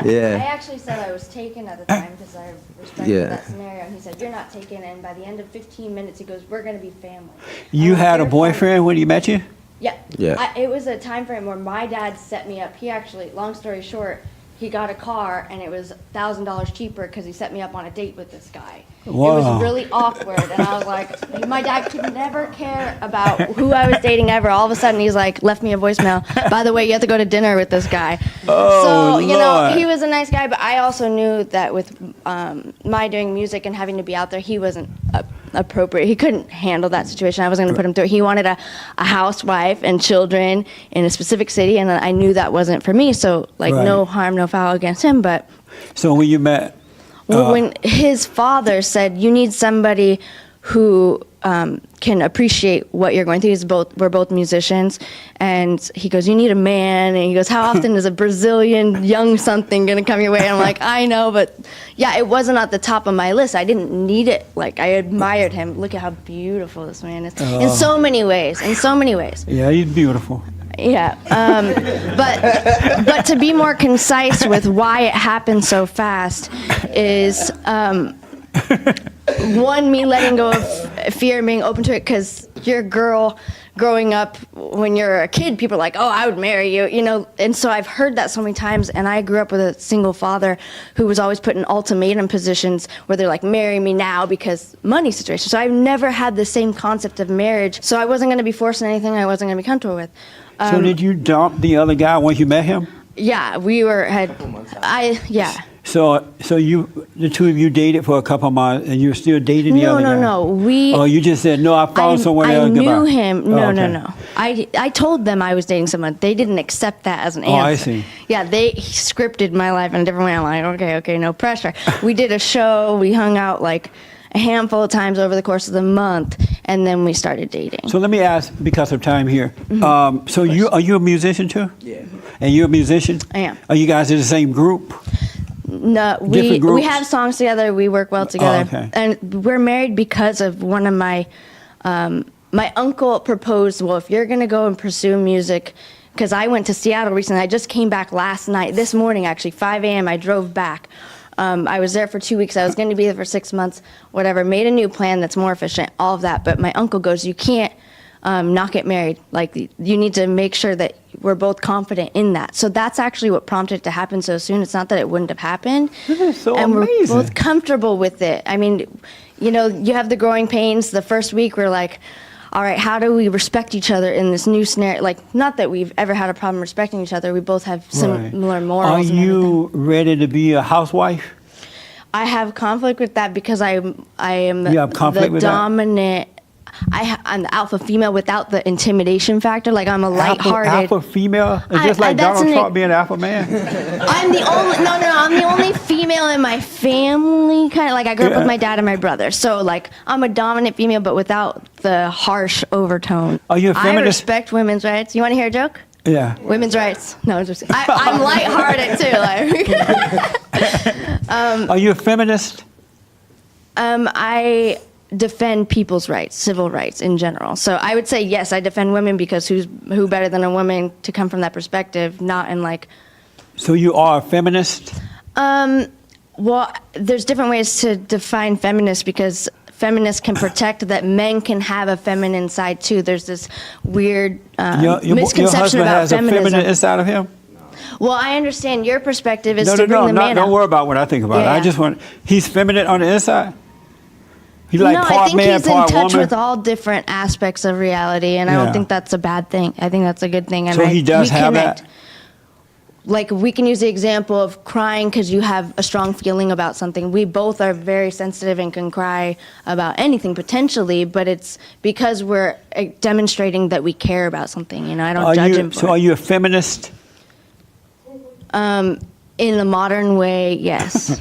Yeah. I actually said I was taken at the time because I respected Yeah. that scenario. And he said, "You're not taken." And by the end of 15 minutes, he goes, "We're going to be family." You And had a they're boyfriend when he met you? Yeah. Yeah. It was a time frame where my dad set me up. He actually, long story short, he got a car and it was $1,000 cheaper because he set me up on a date with this guy. It Wow. was really awkward, and I was like, my dad could never care about who I was dating ever. All of a sudden, he's like, left me a voicemail. By the way, you have to go to dinner with this guy. Oh, so, you know, Lord. he was a nice guy, but I also knew that with my doing music and having to be out there, he wasn't appropriate. He couldn't handle that situation. I wasn't going to put him through it. He wanted a housewife and children in a specific city, and I knew that wasn't for me. So, like, Right. no harm, no foul against him, but... So when you met, Well, when his father said, "You need somebody who can appreciate what you're going through," we're both musicians, and he goes, "You need a man," and he goes, "How often is a Brazilian young something going to come your way?" And I'm like, "I know, but yeah, it wasn't at the top of my list. I didn't need it. Like, I admired him. Look at how beautiful this man is in so many ways. In so many ways." yeah, he's beautiful. Yeah, but to be more concise with why it happened so fast is one, me letting go of fear and being open to it, because you're a girl growing up. When you're a kid, people are like, "Oh, I would marry you," you know. And so I've heard that so many times, and I grew up with a single father who was always put in ultimatum positions where they're like, "Marry me now," because money situation. So I've never had the same concept of marriage. So I wasn't going to be forcing anything I wasn't going to be comfortable with. So did you dump the other guy once you met him? Yeah, yeah. So you, the two of you dated for a couple of months, and you're still dating the No, other guy? no. Oh, you just said, "No, I found someone else." I knew Goodbye. him. Oh, No, okay. no. I told them I was dating someone. They didn't accept that as an Oh, answer. I see. Yeah, they scripted my life in a different way. I'm like, okay, no pressure. We did a show. We hung out like a handful of times over the course of the month, and then we started dating. So let me ask, because of time here. Mm-hmm. So are you a musician too? Yeah. And you're a musician? I am. Are you guys in the same group? No, Different we groups? have songs together. We work well together, okay. and we're married because of one of my uncle proposed. Well, if you're gonna go and pursue music, because I went to Seattle recently. I just came back last night, this morning actually, 5 a.m. I drove back. I was there for 2 weeks. I was going to be there for 6 months. Whatever. Made a new plan that's more efficient. All of that. But my uncle goes, "You can't not get married. Like, you need to make sure that we're both confident in that." So that's actually what prompted it to happen so soon. It's not that it wouldn't have happened. This is so and amazing. we're both comfortable with it. I mean, you know, you have the growing pains. The first week we're like, all right, how do we respect each other in this new scenario? Like, not that we've ever had a problem respecting each other. We both have similar Right. morals. Are and you ready to be a housewife? I have conflict with that because I am You have conflict the with that? dominant. I'm the alpha female without the intimidation factor. Like, I'm a lighthearted. Alpha female? It's just like that's Donald an- Trump being an alpha man? I'm the only I'm the only female in my family. Kind of like, I grew up Yeah. with my dad and my brother, so like I'm a dominant female, but without the harsh overtone. Are you a I feminist? respect women's rights. You want to hear a joke? Yeah. Women's rights. No, just I'm lighthearted too. Like, Are you a feminist? I defend people's rights, civil rights in general. So I would say yes, I defend women because who better than a woman to come from that perspective? Not in like. So you are a feminist? Well, there's different ways to define feminist because feminists can protect that men can have a feminine side too. There's this weird Your misconception husband about has a feminism. feminine inside of him? Well, I understand your perspective is No, to bring the man don't out. worry about what I think about it. Yeah. I just want, he's feminine on the inside? He's like No, I part think man, he's in part touch woman? with all different aspects of reality, and I Yeah. don't think that's a bad thing. I think that's a good thing. And So he does we have connect. that? Like, we can use the example of crying because you have a strong feeling about something. We both are very sensitive and can cry about anything potentially, but it's because we're demonstrating that we care about something. You know, I don't judge him for So it. are you a feminist? In the modern way, yes. Is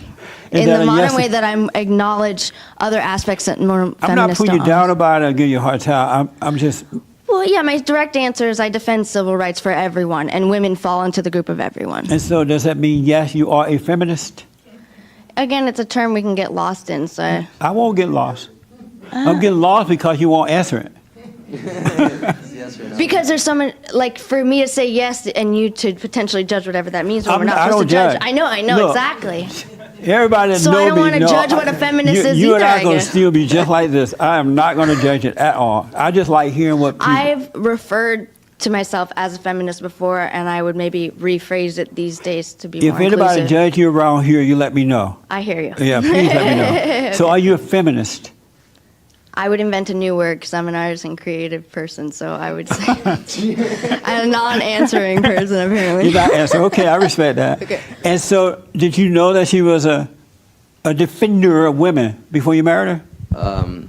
In that the a modern yes? way that I acknowledge other aspects that more feminists I'm not putting you don't. down about it or give you a hard time. I'm just, Well, yeah, my direct answer is I defend civil rights for everyone, and women fall into the group of everyone. and so does that mean, yes, you are a feminist? Again, it's a term we can get lost in, so. I won't get lost. I'm getting lost because you won't answer it. Because there's someone, like, for me to say yes and you to potentially judge whatever that means, when we're not I supposed to don't judge. judge. I know, Look, exactly. Everybody that So I know don't me wanna know judge what a feminist is you and either, I I gonna guess. still be just like this. I am not gonna judge it at all. I just like hearing what people. I've referred to myself as a feminist before, and I would maybe rephrase it these days to be If more anybody inclusive. judge you around here, you let me know. I hear you. Yeah, please let me know. So, are you a feminist? I would invent a new word because I'm an artist and creative person, so I would say I'm a non-answering person, apparently. You got answer. Okay, I respect that. Okay. And so, did you know that she was a defender of women before you married her?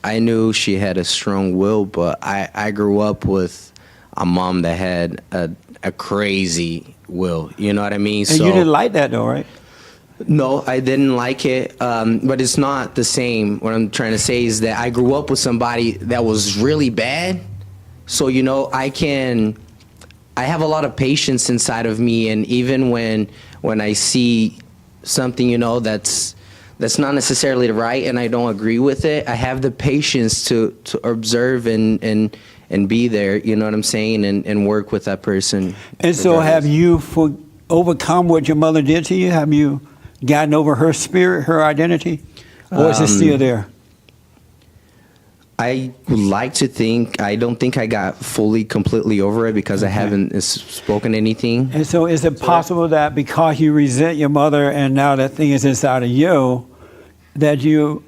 I knew she had a strong will, but I grew up with a mom that had a crazy will. You know what I mean? And you didn't like that though, right? No, I didn't like it, but it's not the same. What I'm trying to say is that I grew up with somebody that was really bad. So, you know, I have a lot of patience inside of me, and even when I see something, you know, that's not necessarily right and I don't agree with it, I have the patience to observe and be there, you know what I'm saying, and work with that person. And so, have you overcome what your mother did to you? Have you gotten over her spirit, her identity, or is it still there? I would like to think, I don't think I got fully, completely over it because I haven't spoken anything. And so, is it possible that because you resent your mother and now that thing is inside of you, that you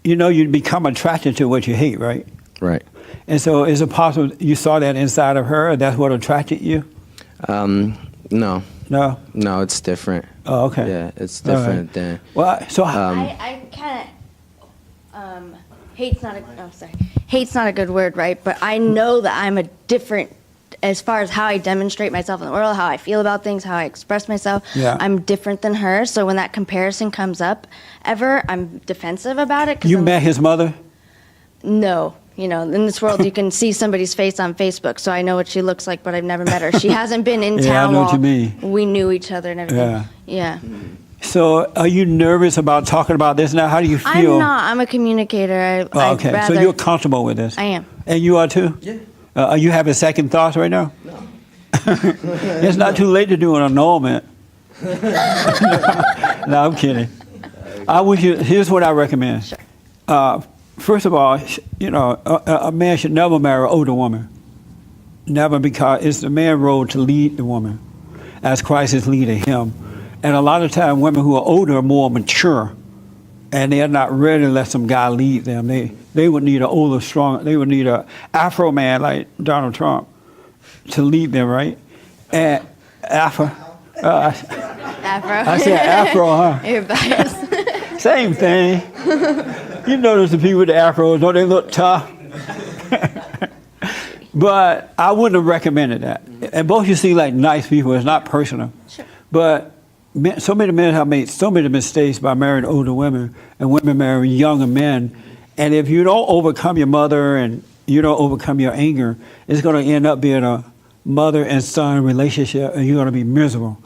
become attracted to what you hate, right? Right. And so, is it possible you saw that inside of her, and that's what attracted you? No. No. No, it's different. Oh, okay. Yeah, it's All right. different than. Well, so I kind of hate's not a good word, right? But I know that I'm a different, as far as how I demonstrate myself in the world, how I feel about things, how I express myself. Yeah. I'm different than her. So when that comparison comes up, I'm defensive about it. 'Cause you I'm- met his mother? No. You know, in this world, you can see somebody's face on Facebook, so I know what she looks like, but I've never met her. She hasn't been in Yeah, I town know what while you mean. we knew each other and everything. Yeah. Yeah. So, are you nervous about talking about this now? How do you feel? I'm not. I'm a communicator. Oh, I'd okay, rather, so you're comfortable with this? I am. And you are too? Yeah. Are you having second thoughts right now? No. It's not too late to do an annulment. No, I'm kidding. Here's what I recommend. Sure. First of all, a man should never marry an older woman. Never, because it's the man's role to lead the woman as Christ is leading him. And a lot of times women who are older are more mature, and they're not ready to let some guy lead them. They would need an older, strong, they would need an Afro man like Donald Trump to lead them, right? And Afro. Afro. I said Afro, huh? You're biased. Same thing. You notice the people with the afros, don't they look tough? But I wouldn't have recommended that. And both you seem like nice people. It's not personal. Sure. But so many men have made so many mistakes by marrying older women, and women marrying younger men. And if you don't overcome your mother and you don't overcome your anger, it's going to end up being a mother and son relationship, and you're going to be miserable.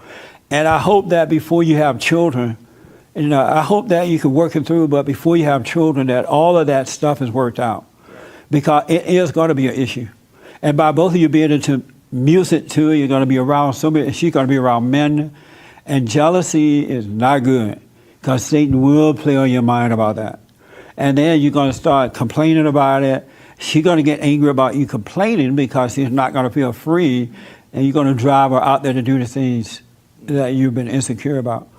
And I hope that before you have children, I hope that you can work it through, but before you have children, that all of that stuff is worked out, because it is going to be an issue. And by both of you being into music too, you're going to be around somebody. She's going to be around men, and jealousy is not good, because Satan will play on your mind about that. And then you're going to start complaining about it. She's going to get angry about you complaining because she's not going to feel free, and you're going to drive her out there to do the things that you've been insecure about.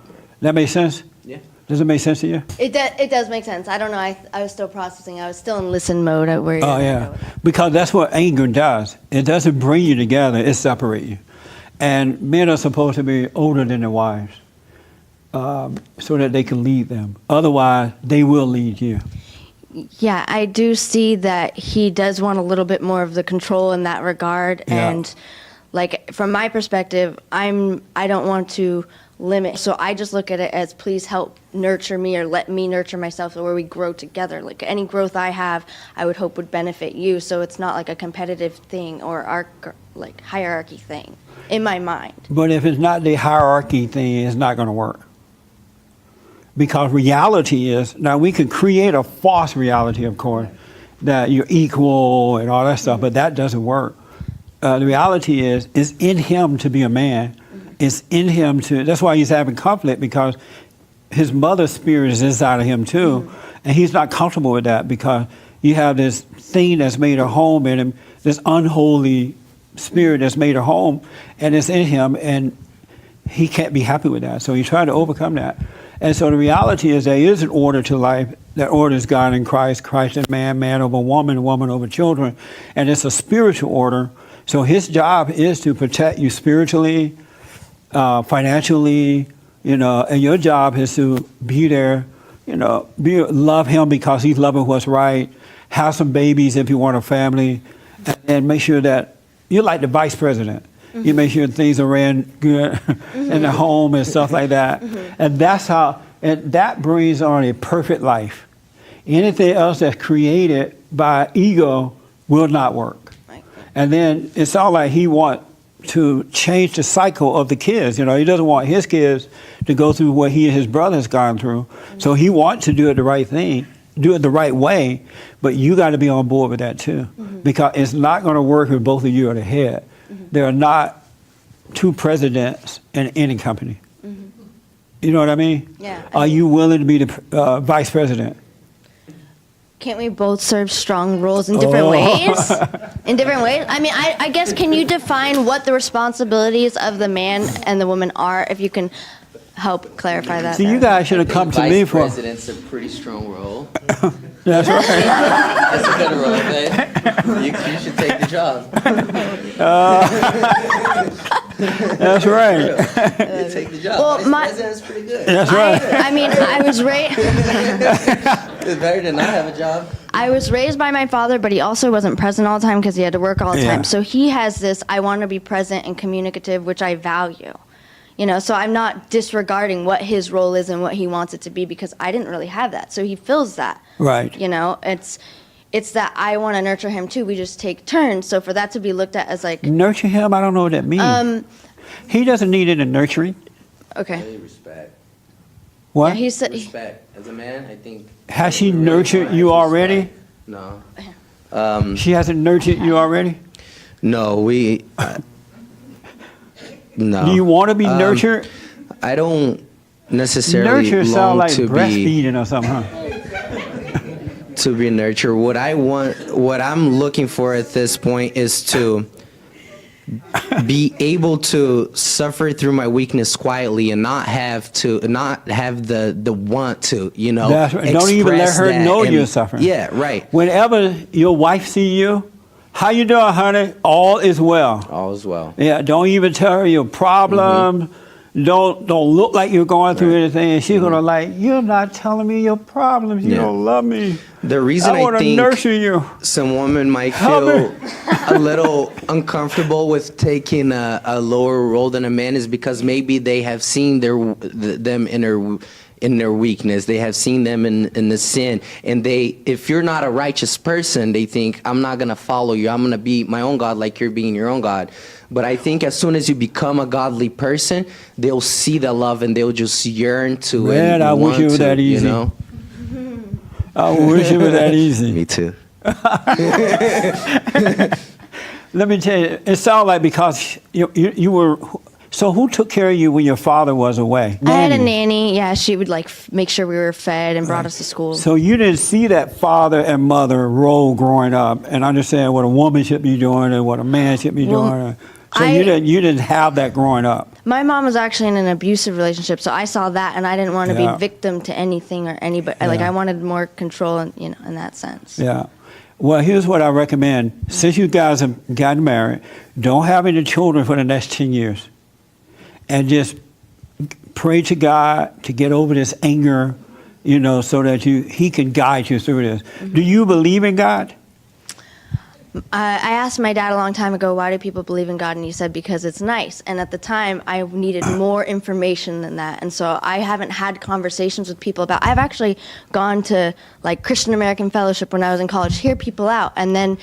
That make sense? Yeah. Does it make sense to you? It does make sense. I don't know. I was still processing. I was still in listen mode. Where Oh, yeah. Because that's what anger does. It doesn't bring you together, it separates you. And men are supposed to be older than their wives, so that they can lead them. Otherwise, they will lead you. Yeah, I do see that he does want a little bit more of the control in that regard. Yeah. And like from my perspective, I don't want to limit. So I just look at it as, please help nurture me, or let me nurture myself, so where we grow together. Like any growth I have, I would hope would benefit you. So it's not like a competitive thing or like hierarchy thing in my mind. But if it's not the hierarchy thing, it's not going to work. Because reality is, now we can create a false reality, of course, that you're equal and all that stuff, but that doesn't work. The reality is, it's in him to be a man. It's in him to, that's why he's having conflict, because his mother's spirit is inside of him too. And he's not comfortable with that, because you have this thing that's made a home in him, this unholy spirit that's made a home, and it's in him, and he can't be happy with that. So he's trying to overcome that. And so the reality is there is an order to life. That order is God in Christ, Christ in man, man over woman, woman over children. And it's a spiritual order. So his job is to protect you spiritually, financially, and your job is to be there, love him because he's loving what's right, have some babies if you want a family, and make sure that you're like the vice president. You make sure things are ran good in the home and stuff like that. And that's how, and that brings on a perfect life. Anything else that's created by ego will not work. And then it's all like he wants to change the cycle of the kids. He doesn't want his kids to go through what he and his brother has gone through. So he wants to do it the right thing, do it the right way, but you got to be on board with that too. Because it's not going to work if both of you are the head. There are not two presidents in any company. You know what I mean? Yeah. Are you willing to be the vice president? Can't we both serve strong roles in different ways? In different ways? I mean, I guess, can you define what the responsibilities of the man and the woman are, if you can help clarify that? See, you guys should have come to me for. Vice president's a pretty strong role. That's right. That's a good role, babe. You should take the job. That's right. You take the job. Well, Vice president's pretty good. That's right. I mean, I was raised. It's better than not have a job. I was raised by my father, but he also wasn't present all the time because he had to work all the Yeah. time. So he has this, I want to be present and communicative, which I value. So I'm not disregarding what his role is and what he wants it to be, because I didn't really have that. So he fills that. Right. It's that I want to nurture him too. We just take turns. So for that to be looked at as like, Nurture him? I don't know what that means. He doesn't need any nurturing. okay. Respect. What? Yeah, he said, Respect. As a man, I think. Has she nurtured you already? No. She hasn't nurtured you already? No, no. Do you want to be nurtured? I don't necessarily Nurture sounds long like to be breastfeeding or something, huh? to be nurtured. What I'm looking for at this point is to be able to suffer through my weakness quietly and not have the want to, That's right. Don't even let express her that know and- you're suffering. Yeah, right. Whenever your wife see you, how you doing, honey? All is well. All is well. Yeah, don't even tell her your problem. Don't look like you're going through anything. And she's gonna like, you're not telling me your problems. You Yeah. don't love me. The reason I I want to think nurture you. some women might Help feel a little uncomfortable with taking a lower role than a man is because maybe they have seen them in their weakness. They have seen them in the sin, and if you're not a righteous person, they think, I'm not gonna follow you. I'm gonna be my own God like you're being your own God. But I think as soon as you become a godly person, they'll see the love and they'll just yearn to it. Man, and I wish want it was to, that easy. You know? I wish it was that easy. Me too. Let me tell you, it sounds like because you were. So who took care of you when your father was away? I had a nanny. Yeah, she would make sure we were fed and brought us to school. So you didn't see that father and mother role growing up and understand what a woman should be doing and what a man should be doing. So you didn't have that growing up. My mom was actually in an abusive relationship, so I saw that, and I didn't want to Yeah. be victim to anything or anybody. Like Yeah. I wanted more control, in that sense. Yeah. Well, here's what I recommend. Since you guys have gotten married, don't have any children for the next 10 years. And just pray to God to get over this anger, so that He can guide you through this. Do you believe in God? I asked my dad a long time ago, why do people believe in God? And he said, because it's nice. And at the time, I needed more information than that. And so I haven't had conversations with people about, I've actually gone to Christian American Fellowship when I was in college, hear people out. And then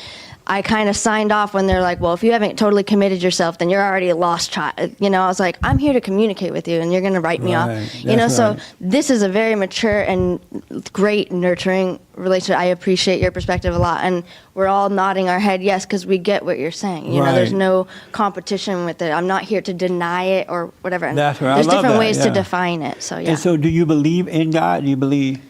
I kind of signed off when they're like, well, if you haven't totally committed yourself, then you're already a lost child. You know, I was like, I'm here to communicate with you and you're going to write me off. Right, You know, that's so right. this is a very mature and great nurturing relationship. I appreciate your perspective a lot. And we're all nodding our head, yes, because we get what you're saying. You know, there's Right. no competition with it. I'm not here to deny it or whatever. And That's right. I there's love different that, ways to yeah. define it. So, yeah. And so, do you believe in God? Do you believe?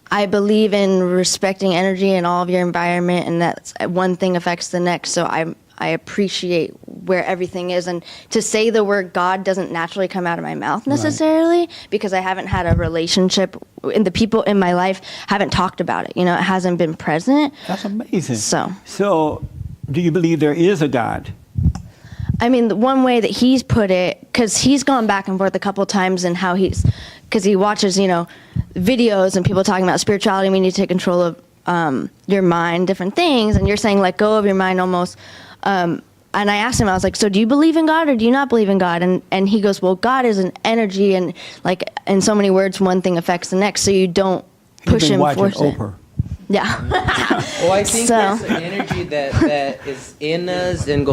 I believe in respecting energy in all of your environment, and that one thing affects the next. So I appreciate where everything is, and to say the word God doesn't naturally come out of my mouth necessarily because I haven't had a relationship, and the people in my life haven't talked about it. You know, it hasn't been present. That's amazing. So, do you believe there is a God? I mean, the one way that he's put it, because he's gone back and forth a couple times in how because he watches, you know, videos and people talking about spirituality, we need to take control of your mind, different things, and you're saying let go of your mind almost. And I asked him, I was like, so do you believe in God or do you not believe in God? And he goes, well, God is an energy, and like in so many words, one thing affects the next, so you don't He's push been and watching force it. Oprah. Yeah. Well, I think So- there's an energy that is in us and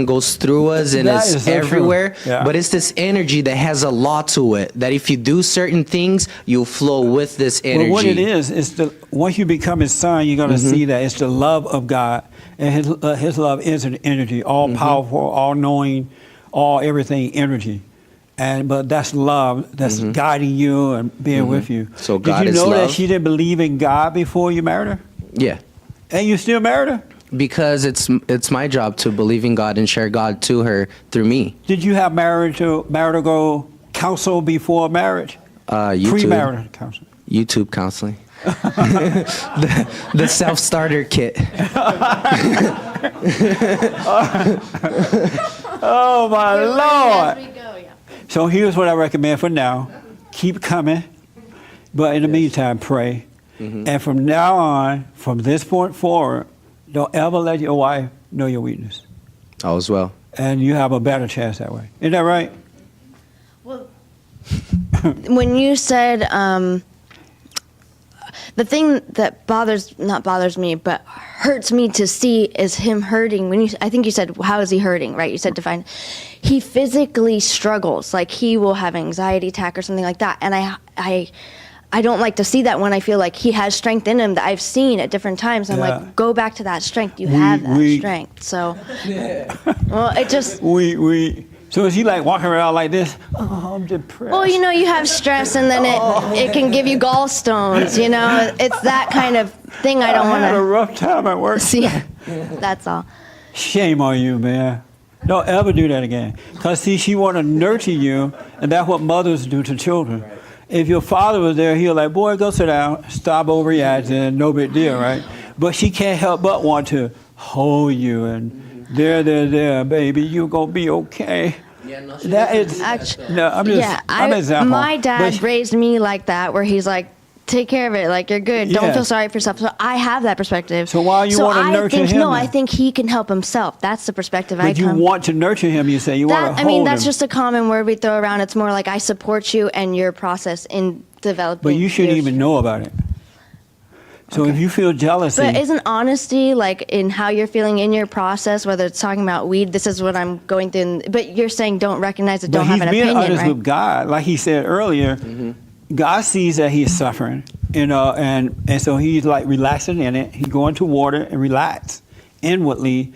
goes through us and That is is so true. everywhere. Yeah. But it's this energy that has a law to it. That if you do certain things, you'll flow with this energy. Well, what it is once you become His son, you're going to see that it's the love of God, and His love is an energy, all powerful, all knowing, all everything energy. But that's love that's guiding you and being with you. So God Did is you know that love? she didn't believe in God before you married her? Yeah. And you still married her? Because it's my job to believe in God and share God to her through me. Did you have marital counsel before marriage? YouTube, Premarital counsel. YouTube counseling. the self-starter kit. Oh my Lord! As we go, yeah. So here's what I recommend for now. Keep coming. But in the meantime, pray. And from now on, from this point forward, don't ever let your wife know your weakness. All as well. And you have a better chance that way. Isn't that right? Well, when you said the thing that not bothers me, but hurts me to see is him hurting. I think you said, how is he hurting, right? You said define. He physically struggles, like he will have an anxiety attack or something like that. And I don't like to see that when I feel like he has strength in him that I've seen at different times. I'm Yeah. like, go back to that strength. You have that strength. So, well, it just. So is he like walking around like this? Oh, I'm depressed. Well, you know, you have stress, and then it can give you gallstones. You know, it's that kind of thing. I don't I had a want rough time at work. to see. That's all. Shame on you, man. Don't ever do that again. Because, see, she want to nurture you, and that's what mothers do to children. If your father was there, he'll like, boy, go sit down, stop overreacting, no big deal, right? But she can't help but want to hold you and there, baby, you're going to be okay. Yeah, no, That is, Actually, no, I'm just, yeah, I'm an example. my dad But- raised me like that, where he's like, take care of it, like you're good. Don't Yes. feel sorry for yourself. So I have that perspective. So why you wanna I nurture think, him No, then? I think he can help himself. That's the perspective I But you come. want to nurture him, you say. You want to That, hold I mean, that's him. just a common word we throw around. It's more like I support you and your process in developing. But you shouldn't your- even know about it. So if you feel jealousy, But isn't honesty, like in how you're feeling in your process, whether it's talking about weed, this is what I'm going through, but you're saying don't recognize it, but don't he's have an being opinion, honest right? with God. Like he said earlier, God sees that he's suffering, you know, and so he's like relaxing in it. He's going to water and relax inwardly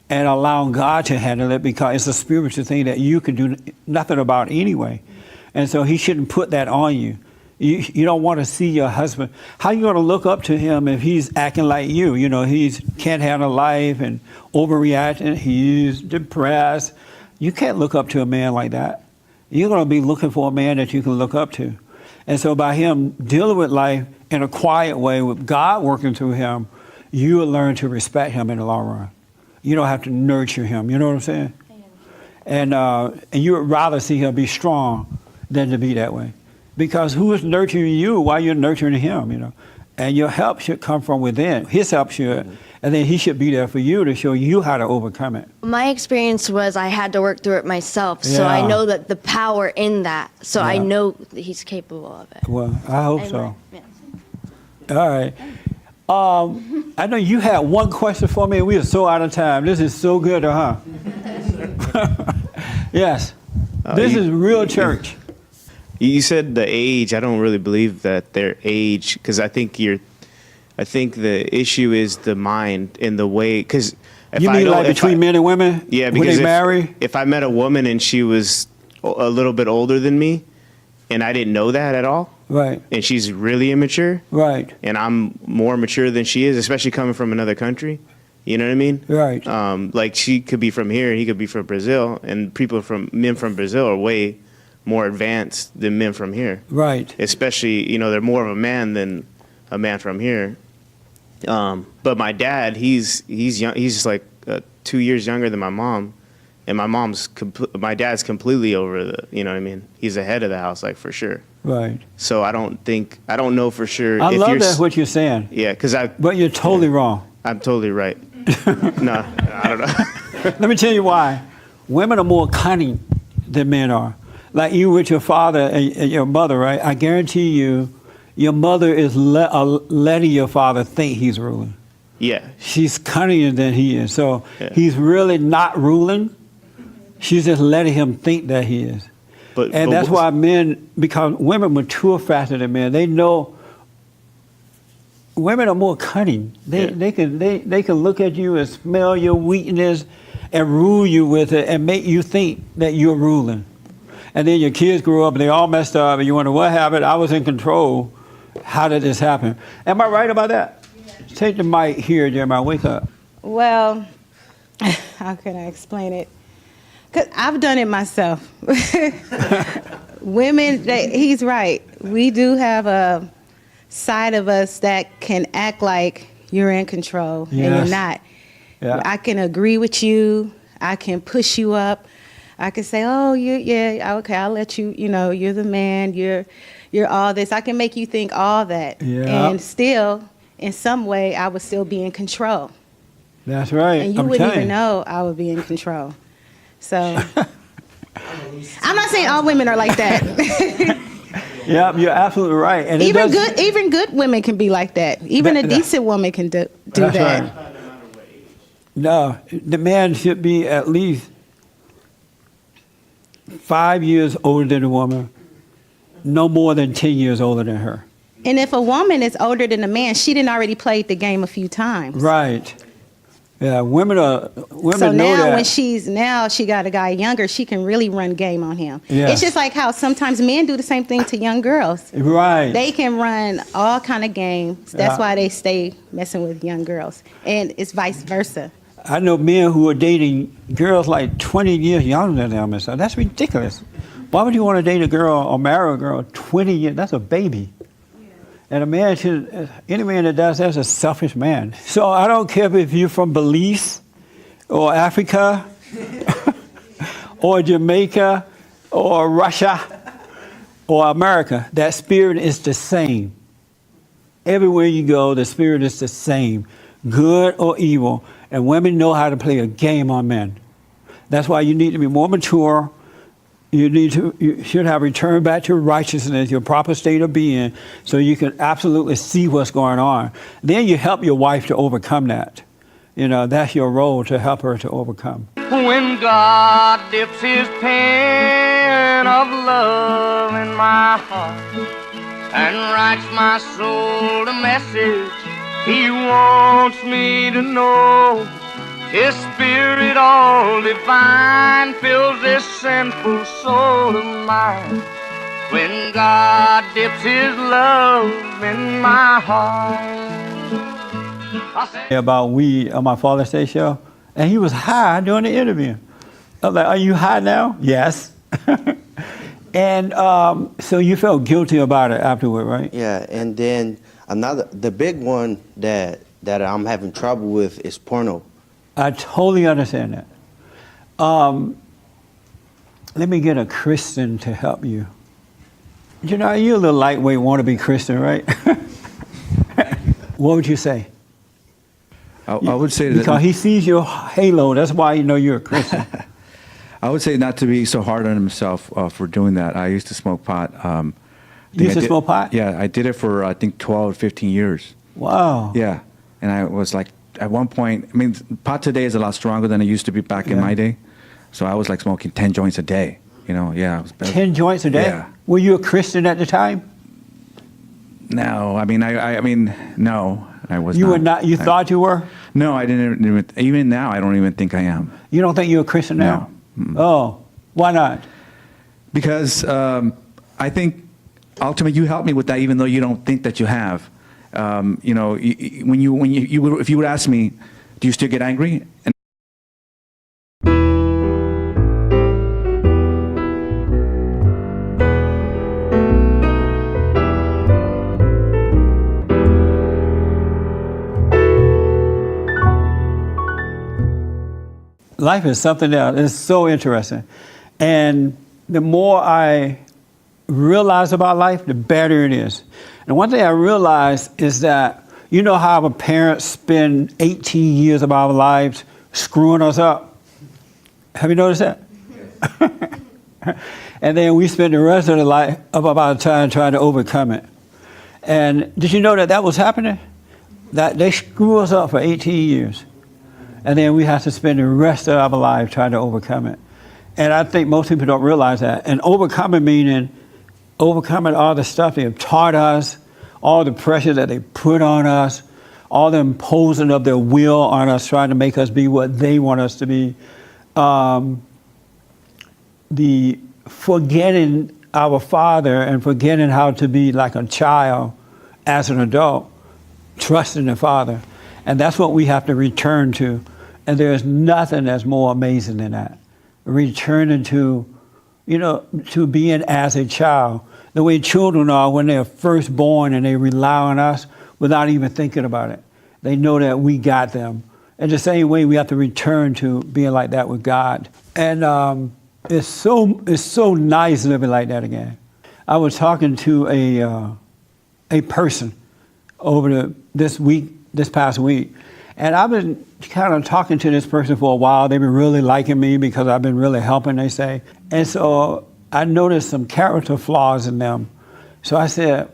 and allowing God to handle it because it's a spiritual thing that you can do nothing about anyway. And so he shouldn't put that on you. You don't want to see your husband. How you going to look up to him if he's acting like you? You know, he's can't handle life and overreacting. He's depressed. You can't look up to a man like that. You're going to be looking for a man that you can look up to. And so by him dealing with life in a quiet way with God working through him, you will learn to respect him in the long run. You don't have to nurture him. You know what I'm saying? And you would rather see him be strong than to be that way. Because who is nurturing you while you're nurturing him, you know? And your help should come from within. His help should. And then he should be there for you to show you how to overcome it. My experience was I had to work through it myself, so I Yeah. know that the power in that. So I Yeah. know that he's capable of it. Well, I hope so. Yeah. All right. I know you had one question for me, and we are so out of time. This is so good, huh? Yes. This is real church. You said the age. I don't really believe that their age, because I think the issue is the mind and the way. Because You mean like between men and women? Yeah, when because they marry? if I met a woman and she was a little bit older than me, and I didn't know that at all, Right, and she's really immature, right, and I'm more mature than she is, especially coming from another country. You know what I mean? right. Like she could be from here, he could be from Brazil, and men from Brazil are way more advanced than men from here. Right. Especially, they're more of a man than a man from here. But my dad, he's young. He's just like 2 years younger than my mom, and my dad's completely over the. You know what I mean? He's the head of the house, like for sure. Right. So I don't know for sure. I if love you're that what you're saying, Yeah, because but you're totally wrong. I'm totally right. No, I don't know. Let me tell you why. Women are more cunning than men are. Like you with your father and your mother, right? I guarantee you, your mother is letting your father think he's ruling. Yeah, She's cunninger than he is. So Yeah. he's really not ruling. She's just letting him think that he is. but And that's why because women mature faster than men. They know women are more cunning. They can look at you and smell your weakness and rule you with it and make you think that you're ruling. And then your kids grow up and they all messed up and you wonder what happened. I was in control. How did this happen? Am I right about that? Take the mic here, Jeremiah. Wake up. Well, how can I explain it? 'Cause I've done it myself. Women, he's right. We do have a side of us that can act like you're in control and Yes. you're not. Yeah. I can agree with you. I can push you up. I can say, "Oh, okay, I'll let you. You're the man. You're all this." I can make you think all that, Yeah. and still, in some way, I would still be in control. That's right. And you I'm wouldn't telling even you. know I would be in control. So I'm not saying all women are like that. Yeah, you're absolutely right. And it even good women can be like that. Even a decent woman can do That's that. right. No, the man should be at least 5 years older than the woman, no more than 10 years older than her. And if a woman is older than a man, she didn't already played the game a few times. Right. Yeah, women So know now that. when she got a guy younger, she can really run game on him. Yes. It's just like how sometimes men do the same thing to young girls. Right. They can run all kind of games. That's Yeah. why they stay messing with young girls. And it's vice versa. I know men who are dating girls like 20 years younger than them and stuff. That's ridiculous. Why would you want to date a girl or marry a girl 20 years? That's a baby. And any man that does that is a selfish man. So I don't care if you're from Belize or Africa or Jamaica or Russia or America. That spirit is the same. Everywhere you go, the spirit is the same, good or evil. And women know how to play a game on men. That's why you need to be more mature. You should have returned back to righteousness, your proper state of being, so you can absolutely see what's going on. Then you help your wife to overcome that. That's your role, to help her to overcome. When God dips his pen of love in my heart and writes my soul a message he wants me to know, his spirit all divine fills this sinful soul of mine. When God dips his love in my heart. About weed on my Father's Day show, and he was high during the interview. I was like, "Are you high now?" Yes. And so you felt guilty about it afterward, right? Yeah, and then the big one that I'm having trouble with is porno. I totally understand that. Let me get a Christian to help you. You're a little lightweight wannabe Christian, right? What would you say? I would say that Because he sees your halo, that's why you know you're a Christian. I would say not to be so hard on himself for doing that. I used to smoke pot. You used to smoke pot? Yeah, I did it for I think 12, 15 years. Wow. Yeah. And I was like, at one point, I mean, pot today is a lot stronger than it used to be back in Yeah. my day. So I was like smoking 10 joints a day. You know, yeah. It was 10 joints a day? Yeah. Were you a Christian at the time? No, I mean, I mean, no, I was You not. were not, you thought you were? No, I didn't even now, I don't even think I am. You don't think you're a Christian now? No. Oh, why not? Because I think ultimately you helped me with that, even though you don't think that you have. You know, if you would ask me, do you still get angry? And Life is something else. It's so interesting. And the more I realize about life, the better it is. And one thing I realized is that, you know how our parents spend 18 years of our lives screwing us up? Have you noticed that? And then we spend the rest of our time trying to overcome it. And did you know that that was happening? That they screw us up for 18 years. And then we have to spend the rest of our life trying to overcome it. And I think most people don't realize that. And overcoming meaning overcoming all the stuff they have taught us, all the pressure that they put on us, all the imposing of their will on us, trying to make us be what they want us to be. The forgetting our Father and forgetting how to be like a child as an adult, trusting the Father. And that's what we have to return to. And there's nothing that's more amazing than that. Returning to, you know, to being as a child. The way children are when they're first born and they rely on us without even thinking about it. They know that we got them. In the same way, we have to return to being like that with God. And it's so nice living like that again. I was talking to a person over this past week. And I've been kind of talking to this person for a while. They've been really liking me because I've been really helping, they say. And so I noticed some character flaws in them. So I said,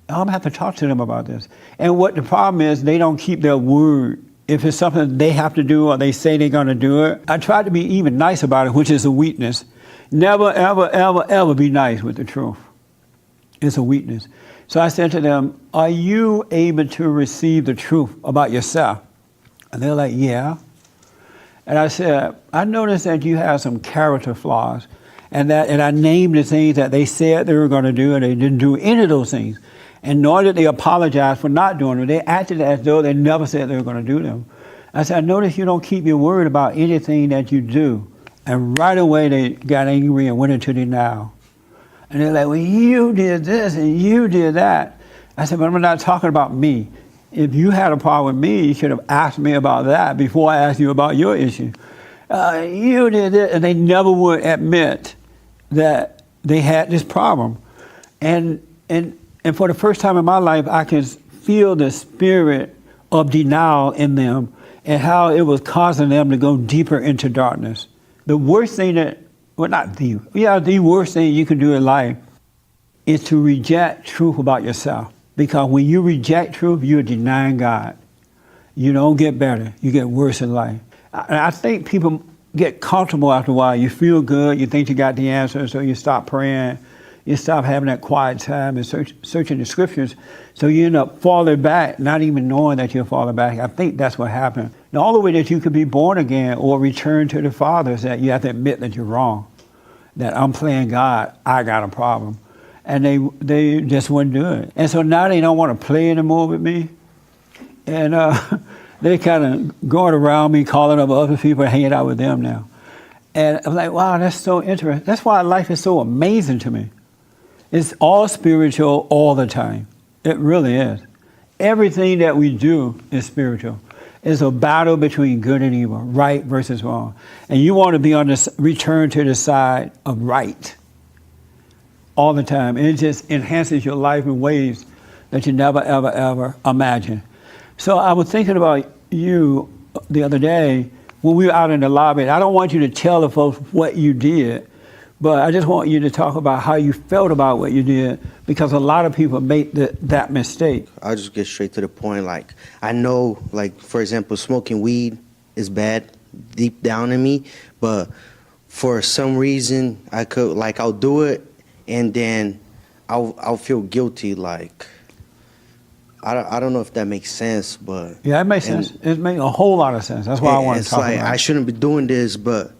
I'm going to have to talk to them about this. And what the problem is, they don't keep their word. If it's something they have to do or they say they're going to do it, I try to be even nice about it, which is a weakness. Never, ever, ever, ever be nice with the truth. It's a weakness. So I said to them, are you able to receive the truth about yourself? And they're like, yeah. And I said, I noticed that you have some character flaws. And I named the things that they said they were going to do, and they didn't do any of those things. And nor did they apologize for not doing them. They acted as though they never said they were going to do them. I said, I noticed you don't keep your word about anything that you do. And right away they got angry and went into denial. And they're like, well, you did this and you did that. I said, but I'm not talking about me. If you had a problem with me, you should have asked me about that before I asked you about your issue. You did it. And they never would admit that they had this problem. And for the first time in my life, I can feel the spirit of denial in them and how it was causing them to go deeper into darkness. The worst thing the worst thing you can do in life is to reject truth about yourself. Because when you reject truth, you're denying God. You don't get better. You get worse in life. I think people get comfortable after a while. You feel good. You think you got the answer, so you stop praying. You stop having that quiet time and searching the scriptures. So you end up falling back, not even knowing that you're falling back. I think that's what happened. The only way that you could be born again or return to the Father is that you have to admit that you're wrong. That I'm playing God. I got a problem. And they just wouldn't do it. And so now they don't want to play anymore with me. And they kind of going around me, calling up other people, hanging out with them now. And I'm like, wow, that's so interesting. That's why life is so amazing to me. It's all spiritual all the time. It really is. Everything that we do is spiritual. It's a battle between good and evil, right versus wrong. And you want to be on this, return to the side of right all the time. And it just enhances your life in ways that you never, ever, ever imagine. So I was thinking about you the other day when we were out in the lobby. I don't want you to tell the folks what you did, But I just want you to talk about how you felt about what you did, because a lot of people make that mistake. I'll just get straight to the point. Like, I know, like, for example, smoking weed is bad deep down in me, but for some reason, I'll do it, and then I'll feel guilty. Like, I don't know if that makes sense, but Yeah, it makes sense. It makes a whole lot of sense. That's why I want to it's talk like about I it. shouldn't be doing this, but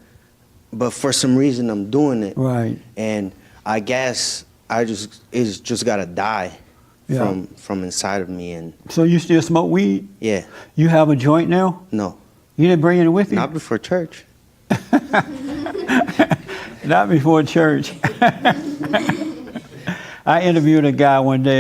for some reason I'm doing it. Right. And I guess it's just gotta die Yeah. from inside of me. And So you still smoke weed? yeah, You have a joint now? no, You didn't bring it with you? not before church. Not before church. I interviewed a guy one day.